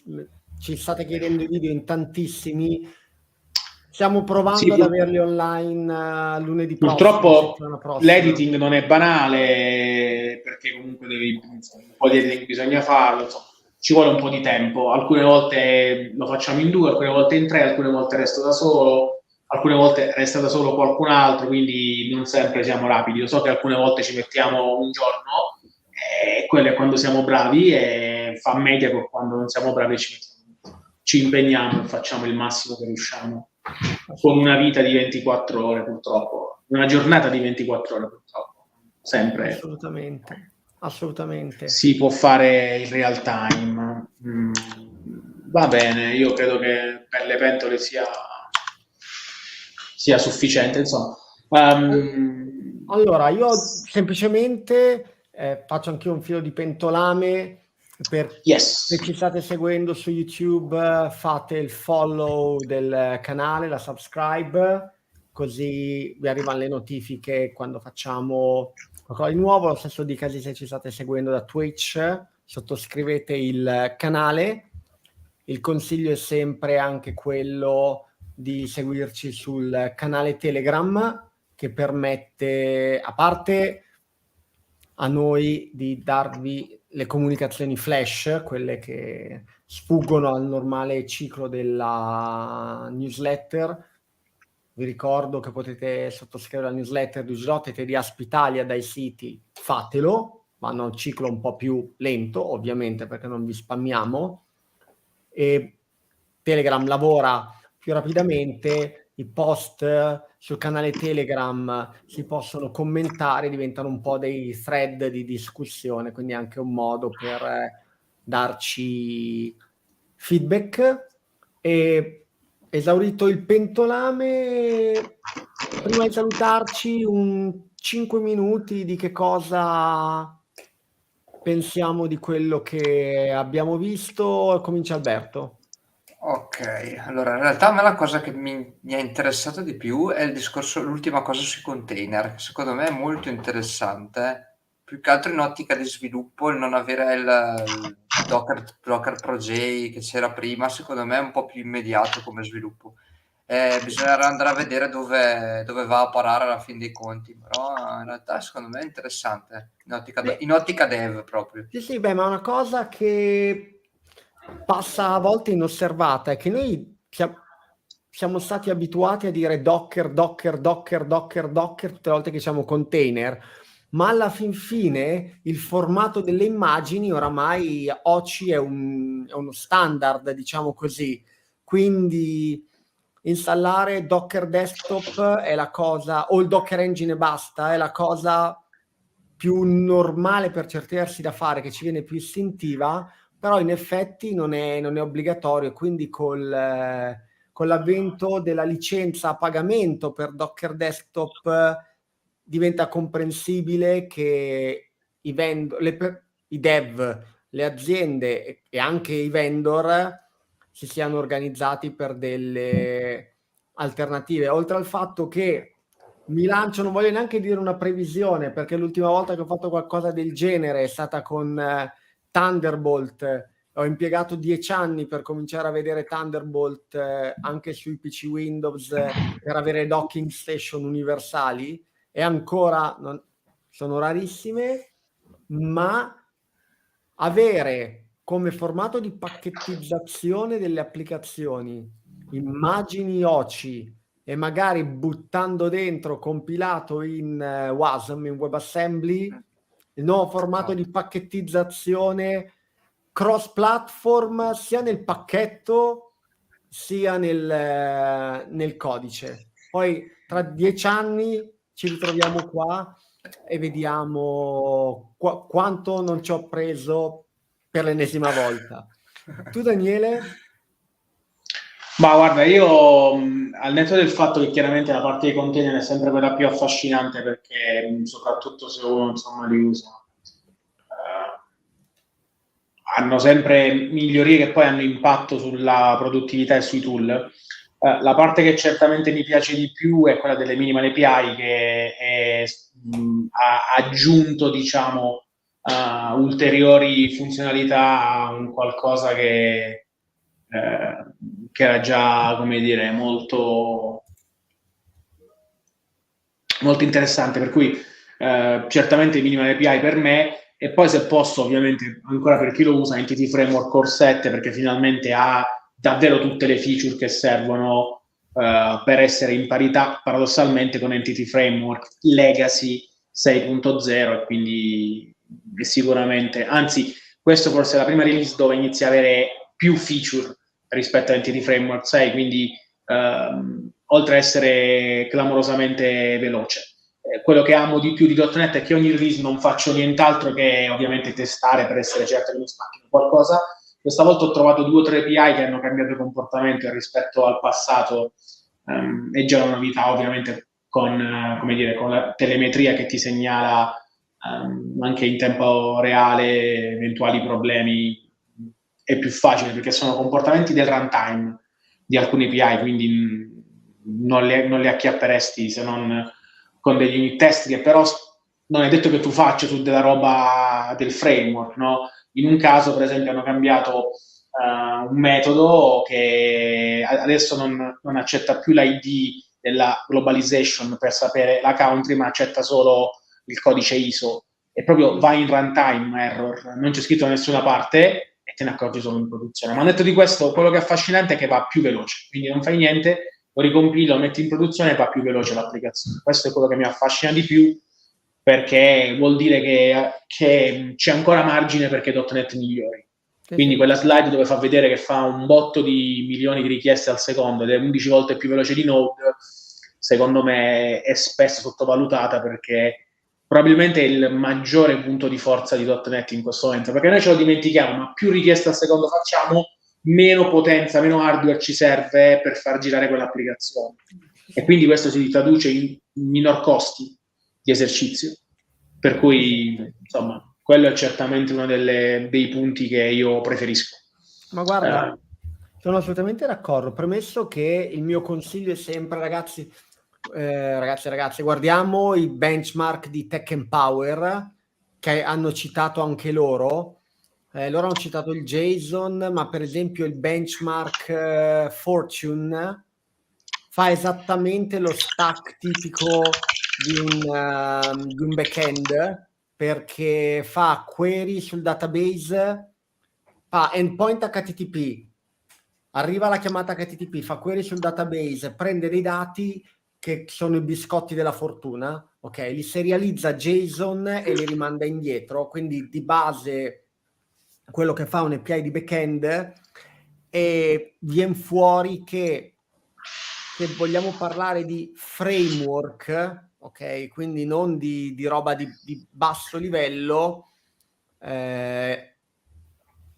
ci state chiedendo i video in tantissimi. Stiamo provando ad averli online lunedì purtroppo prossimo. L'editing non è banale, perché comunque un po' di editing bisogna farlo, insomma, ci vuole un po' di tempo. Alcune volte lo facciamo in 2, alcune volte in 3, alcune volte resto da solo, alcune volte resta da solo qualcun altro, quindi non sempre siamo rapidi. Io so che alcune volte ci mettiamo un giorno, e quello è quando siamo bravi, e fa media con quando non siamo bravi, ci impegniamo e facciamo il massimo che riusciamo, con una vita di 24 ore purtroppo, una giornata di 24 ore purtroppo, sempre. Assolutamente. Si può fare in real time. Va bene, io credo che per le pentole sia sufficiente, insomma. Allora, io semplicemente faccio anche un filo di pentolame. Se ci state seguendo su YouTube, fate il follow del canale, la subscribe, così vi arrivano le notifiche quando facciamo qualcosa di nuovo. Lo stesso dicasi se ci state seguendo da Twitch, sottoscrivete il canale. Il consiglio è sempre anche quello di seguirci sul canale Telegram, che permette, a parte a noi, di darvi le comunicazioni flash, quelle che sfuggono al normale ciclo della newsletter. Vi ricordo che potete sottoscrivere la newsletter di Uslottet e di Aspitalia dai siti, fatelo, ma hanno un ciclo un po' più lento, ovviamente, perché non vi spammiamo, e Telegram lavora più rapidamente. I post sul canale Telegram si possono commentare, diventano un po' dei thread di discussione, quindi anche un modo per darci feedback. E esaurito il pentolame, prima di salutarci, 5 minuti di che cosa pensiamo di quello che abbiamo visto. Comincia Alberto. Ok, allora in realtà a me la cosa che mi ha interessato di più è il discorso, l'ultima cosa sui container, che secondo me è molto interessante, più che altro in ottica di sviluppo, il non avere il Docker Proj che c'era prima, secondo me è un po' più immediato come sviluppo. Bisognerà andare a vedere dove va a parare alla fin dei conti, però in realtà secondo me è interessante, in ottica dev proprio. Sì, beh, ma una cosa che passa a volte inosservata è che noi siamo stati abituati a dire Docker tutte le volte che diciamo container, ma alla fin fine il formato delle immagini oramai oggi è uno standard, diciamo così, quindi installare Docker Desktop è la cosa, o il Docker Engine e basta, è la cosa più normale per certi versi da fare, che ci viene più istintiva, però in effetti non è obbligatorio, quindi con l'avvento della licenza a pagamento per Docker Desktop diventa comprensibile che i dev, le aziende e anche i vendor si siano organizzati per delle alternative, oltre al fatto che mi lancio, non voglio neanche dire una previsione, perché l'ultima volta che ho fatto qualcosa del genere è stata con Thunderbolt. Ho impiegato 10 anni per cominciare a vedere Thunderbolt anche sui PC Windows per avere docking station universali, e ancora sono rarissime, ma avere come formato di pacchettizzazione delle applicazioni immagini OCI e magari buttando dentro compilato in WASM, in WebAssembly, il nuovo formato di pacchettizzazione cross platform sia nel pacchetto sia nel codice. Poi tra 10 anni ci ritroviamo qua e vediamo quanto non ci ho preso per l'ennesima volta. Tu, Daniele? Ma guarda, io al netto del fatto che chiaramente la parte dei container è sempre quella più affascinante, perché soprattutto se uno insomma li usa, hanno sempre migliorie che poi hanno impatto sulla produttività e sui tool. La parte che certamente mi piace di più è quella delle minimal API, che ha aggiunto, diciamo, ulteriori funzionalità a un qualcosa che era già, come dire, molto interessante, per cui certamente minimal API per me. E poi, se posso, ovviamente ancora per chi lo usa, Entity Framework Core 7, perché finalmente ha davvero tutte le feature che servono per essere in parità paradossalmente con Entity Framework Legacy 6.0, e quindi è sicuramente, anzi questo forse è la prima release dove inizia a avere più feature rispetto a Entity Framework 6, quindi oltre a essere clamorosamente veloce. Quello che amo di più di .NET è che ogni release non faccio nient'altro che ovviamente testare per essere certo che mi spacchino qualcosa. Questa volta ho trovato 2 o 3 API che hanno cambiato comportamento rispetto al passato, è già una novità, ovviamente con, come dire, con la telemetria che ti segnala anche in tempo reale eventuali problemi. È più facile perché sono comportamenti del runtime di alcune API, quindi non le acchiapperesti se non con degli unit test, che però non è detto che tu faccia su della roba del framework, no? In un caso, per esempio, hanno cambiato un metodo che adesso non accetta più l'ID della globalization per sapere la country, ma accetta solo il codice ISO, e proprio va in runtime error, non c'è scritto da nessuna parte e te ne accorgi solo in produzione. Ma detto di questo, quello che è affascinante è che va più veloce, quindi non fai niente, lo ricompili, lo metti in produzione e va più veloce l'applicazione. Questo è quello che mi affascina di più, perché vuol dire che c'è ancora margine perché .NET migliori. Quindi quella slide dove fa vedere che fa un botto di milioni di richieste al secondo ed è 11 volte più veloce di Node, secondo me è spesso sottovalutata, perché probabilmente è il maggiore punto di forza di .NET in questo momento, perché noi ce lo dimentichiamo, ma più richieste al secondo facciamo, meno potenza, meno hardware ci serve per far girare quell'applicazione. e quindi questo si traduce in minor costi di esercizio, per cui insomma quello è certamente uno dei punti che io preferisco. Ma guarda, sono assolutamente d'accordo, premesso che il mio consiglio è sempre, ragazzi, ragazze, guardiamo i benchmark di Tech Empower, che hanno citato anche loro. Loro hanno citato il JSON, ma per esempio il benchmark Fortune fa esattamente lo stack tipico di un backend, perché fa query sul database, fa endpoint HTTP, arriva la chiamata HTTP, fa query sul database, prende dei dati che sono i biscotti della fortuna, ok? Li serializza JSON e li rimanda indietro, quindi di base quello che fa un API di backend, e viene fuori che se vogliamo parlare di framework, ok? Quindi non di roba di basso livello,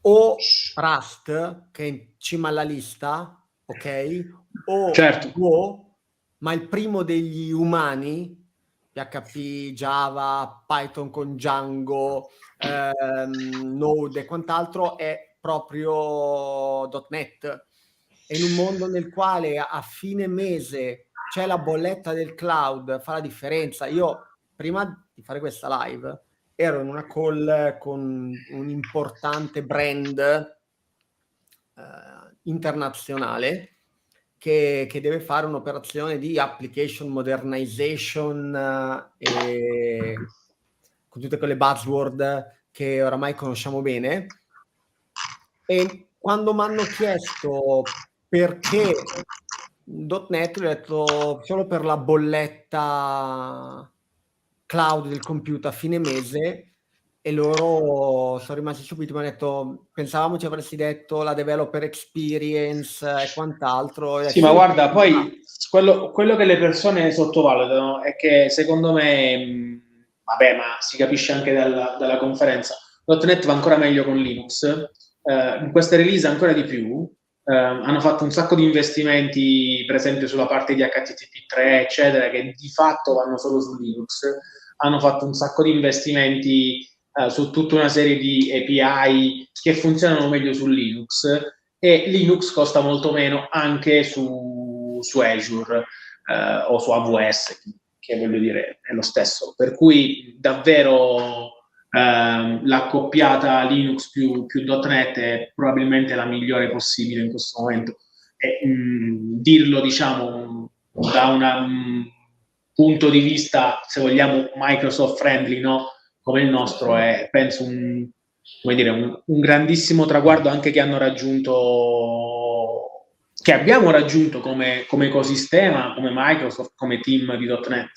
o Rust, che è in cima alla lista, ok? O certo. Go, ma il primo degli umani, PHP, Java, Python con Django, Node e quant'altro, è proprio .NET. E in un mondo nel quale a fine mese c'è la bolletta del cloud, fa la differenza. Io, prima di fare questa live, ero in una call con un importante brand internazionale che deve fare un'operazione di application modernization e con tutte quelle buzzword che oramai conosciamo bene. E quando mi hanno chiesto perché .NET, ho detto solo per la bolletta cloud del computer a fine mese, e loro sono rimasti stupiti, mi hanno detto pensavamo ci avresti detto la developer experience e quant'altro. Sì, ma guarda, poi quello che le persone sottovalutano è che secondo me, vabbè, ma si capisce anche dalla conferenza, .NET va ancora meglio con Linux, in queste release ancora di più, hanno fatto un sacco di investimenti, per esempio sulla parte di HTTP3, eccetera, che di fatto vanno solo su Linux, hanno fatto un sacco di investimenti su tutta una serie di API che funzionano meglio su Linux, e Linux costa molto meno anche su Azure o su AWS, che voglio dire è lo stesso. Per cui davvero l'accoppiata Linux più .NET è probabilmente la migliore possibile in questo momento. E, dirlo, diciamo, da un punto di vista, se vogliamo, Microsoft friendly, no? Come il nostro, è penso un grandissimo traguardo anche che hanno raggiunto, che abbiamo raggiunto come ecosistema, come Microsoft, come team di .NET.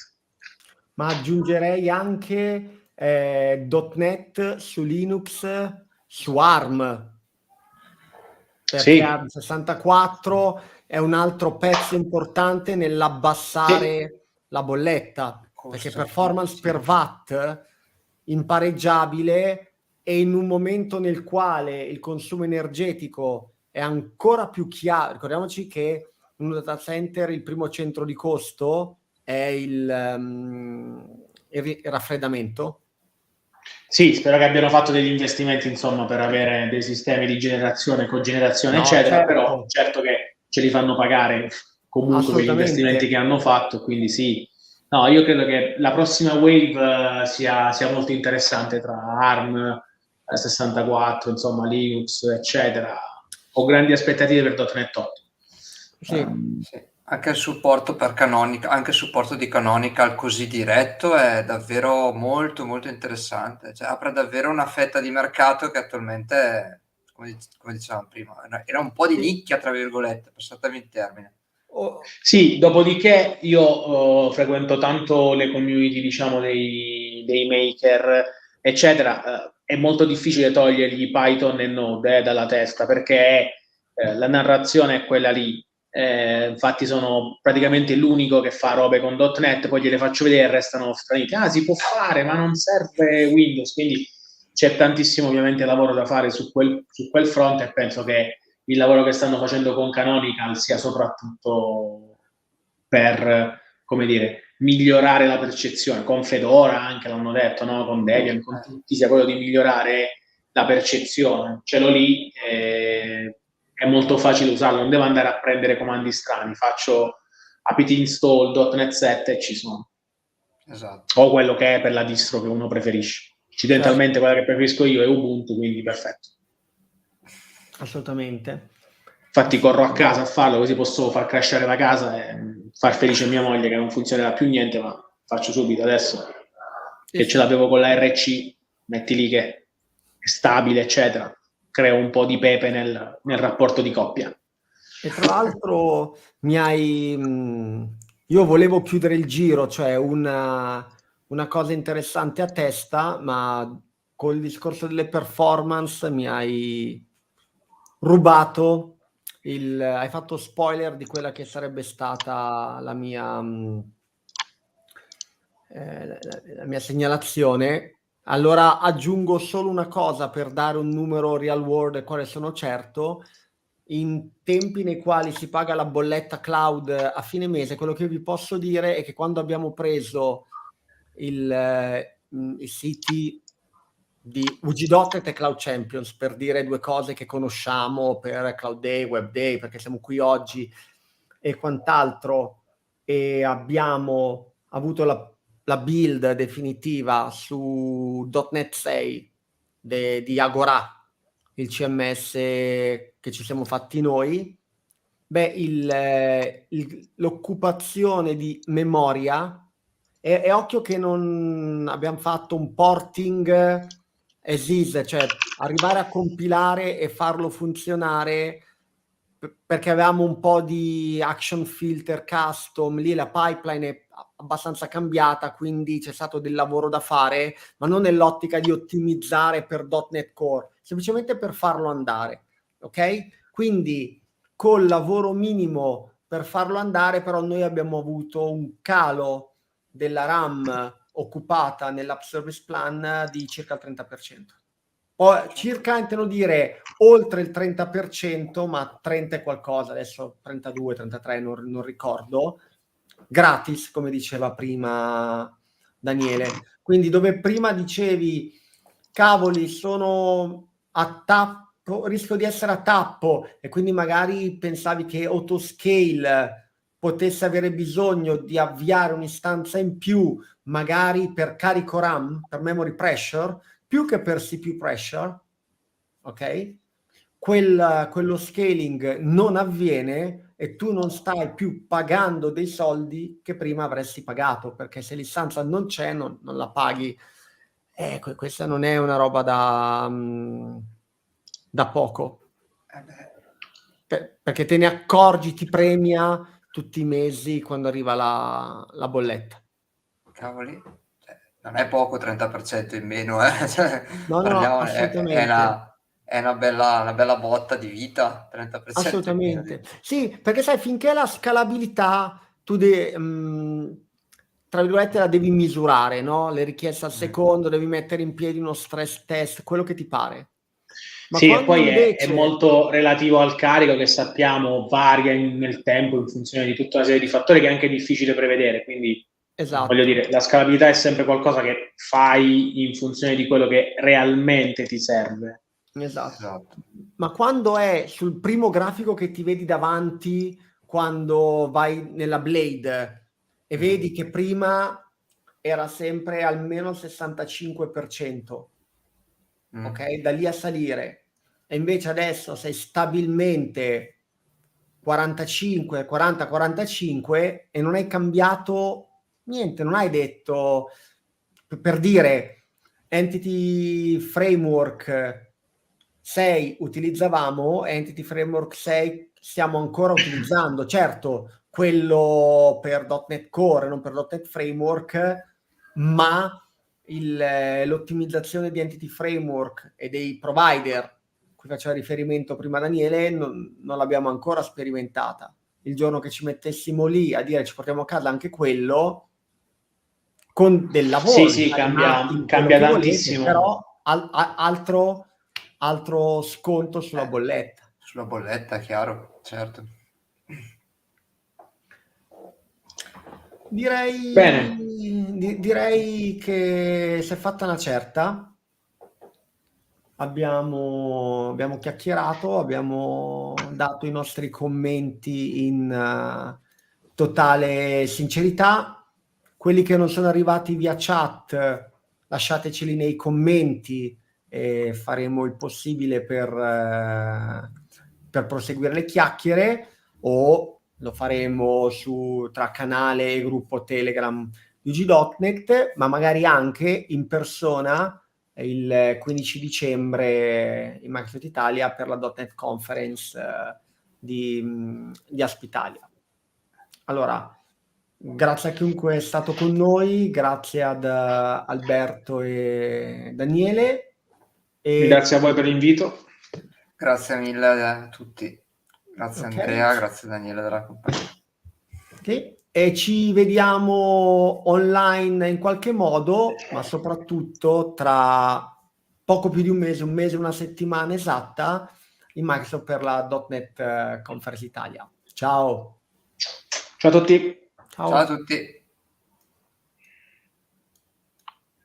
Ma aggiungerei anche .NET su Linux, su ARM, perché Sì. ARM 64 è un altro pezzo importante nell'abbassare la bolletta, perché performance per watt impareggiabile, e in un momento nel quale il consumo energetico è ancora più chiaro. Ricordiamoci che in un data center il primo centro di costo è il raffreddamento. Sì, spero che abbiano fatto degli investimenti, insomma, per avere dei sistemi di generazione, cogenerazione, eccetera, certo. però certo che ce li fanno pagare comunque per gli investimenti che hanno fatto, quindi sì. No, io credo che la prossima wave sia molto interessante tra ARM, 64, insomma, Linux, eccetera. Ho grandi aspettative per .NET 8. Sì. Anche il supporto per Canonical, anche il supporto di Canonical così diretto è davvero molto molto interessante, cioè apre davvero una fetta di mercato che attualmente, come dicevamo prima, era un po' di nicchia, tra virgolette, passatemi il termine. Sì, dopodiché io frequento tanto le community, diciamo, dei maker, eccetera. È molto difficile togliergli Python e Node dalla testa, perché la narrazione è quella lì. Infatti sono praticamente l'unico che fa robe con .NET, poi gliele faccio vedere e restano straniti. Ah, si può fare, ma non serve Windows. Quindi c'è tantissimo ovviamente lavoro da fare su quel fronte, e penso che il lavoro che stanno facendo con Canonical sia soprattutto per, come dire, migliorare la percezione. Con Fedora anche l'hanno detto, no? Con Debian, con tutti, sia quello di migliorare la percezione. Ce l'ho lì, è molto facile usarlo, non devo andare a prendere comandi strani, faccio apt install .NET 7 e ci sono. Esatto. O quello che è per la distro che uno preferisce. Incidentalmente quella che preferisco io è Ubuntu, quindi perfetto. Assolutamente. Infatti corro a casa a farlo, così posso far crashare la casa e far felice mia moglie che non funzionerà più niente, ma faccio subito adesso che ce l'avevo con la RC, metti lì che è stabile, eccetera. Creo un po' di pepe nel rapporto di coppia. E tra l'altro io volevo chiudere il giro, cioè una cosa interessante a testa, ma col discorso delle performance mi hai rubato hai fatto spoiler di quella che sarebbe stata la mia segnalazione. Allora aggiungo solo una cosa per dare un numero real world del quale sono certo. In tempi nei quali si paga la bolletta cloud a fine mese, quello che vi posso dire è che quando abbiamo preso i siti di UG.NET e Cloud Champions, per dire due cose che conosciamo per Cloud Day, Web Day, perché siamo qui oggi e quant'altro, e abbiamo avuto la build definitiva su .NET 6 di Agora, il CMS che ci siamo fatti noi. L'occupazione di memoria è occhio che non abbiamo fatto un porting as is, cioè arrivare a compilare e farlo funzionare perché avevamo un po' di action filter custom, lì la pipeline è abbastanza cambiata, quindi c'è stato del lavoro da fare, ma non nell'ottica di ottimizzare per .NET Core, semplicemente per farlo andare, ok? Quindi col lavoro minimo per farlo andare, però noi abbiamo avuto un calo della RAM occupata nell'App Service Plan di circa il 30%. Poi circa intendo dire oltre il 30%, ma 30 e qualcosa, adesso 32, 33, non ricordo, gratis, come diceva prima Daniele. Quindi dove prima dicevi, cavoli, sono a tappo, rischio di essere a tappo, e quindi magari pensavi che Autoscale potesse avere bisogno di avviare un'istanza in più, magari per carico RAM, per memory pressure, più che per CPU pressure, ok? Quello scaling non avviene e tu non stai più pagando dei soldi che prima avresti pagato, perché se l'istanza non c'è, non la paghi. Questa non è una roba da poco. Perché te ne accorgi, ti premia tutti i mesi quando arriva la bolletta. Cavoli, non è poco 30% in meno, cioè, No, assolutamente. È una bella botta di vita, 30% Assolutamente. Sì, perché sai, finché la scalabilità tu tra virgolette la devi misurare, no? Le richieste al secondo, devi mettere in piedi uno stress test, quello che ti pare. Ma sì, e poi invece... è molto relativo al carico, che sappiamo varia nel tempo in funzione di tutta una serie di fattori che è anche difficile prevedere, quindi esatto. Voglio dire, la scalabilità è sempre qualcosa che fai in funzione di quello che realmente ti serve. Esatto. Ma quando è sul primo grafico che ti vedi davanti, quando vai nella Blade e vedi che prima era sempre almeno il 65%, ok? Da lì a salire, e invece adesso sei stabilmente 45, 40, 45 e non hai cambiato niente, non hai detto, per dire, Entity Framework 6 utilizzavamo, Entity Framework 6 stiamo ancora utilizzando, certo, quello per .NET Core, non per .NET Framework, ma l'ottimizzazione di Entity Framework e dei provider, cui faceva riferimento prima Daniele, non l'abbiamo ancora sperimentata. Il giorno che ci mettessimo lì a dire ci portiamo a casa anche quello, con del lavoro, sì, cambia tantissimo. però altro sconto sulla bolletta. Sulla bolletta, chiaro, certo. Direi, Bene. direi che si è fatta una certa. Abbiamo chiacchierato, abbiamo dato i nostri commenti in totale sincerità. Quelli che non sono arrivati via chat, lasciateceli nei commenti e faremo il possibile per proseguire le chiacchiere, o lo faremo tra canale e gruppo Telegram UG.NET, ma magari anche in persona il 15 dicembre in Microsoft Italia per la .NET Conference di Aspitalia. Allora, grazie a chiunque è stato con noi, grazie ad Alberto e Daniele. Grazie a voi per l'invito. Grazie mille a tutti. Grazie Ok. Andrea, grazie Daniele della compagnia. Ok. E ci vediamo online in qualche modo, ma soprattutto tra poco più di un mese, una settimana esatta, in Microsoft per la .NET Conference Italia. Ciao. Ciao a tutti. Ciao a tutti.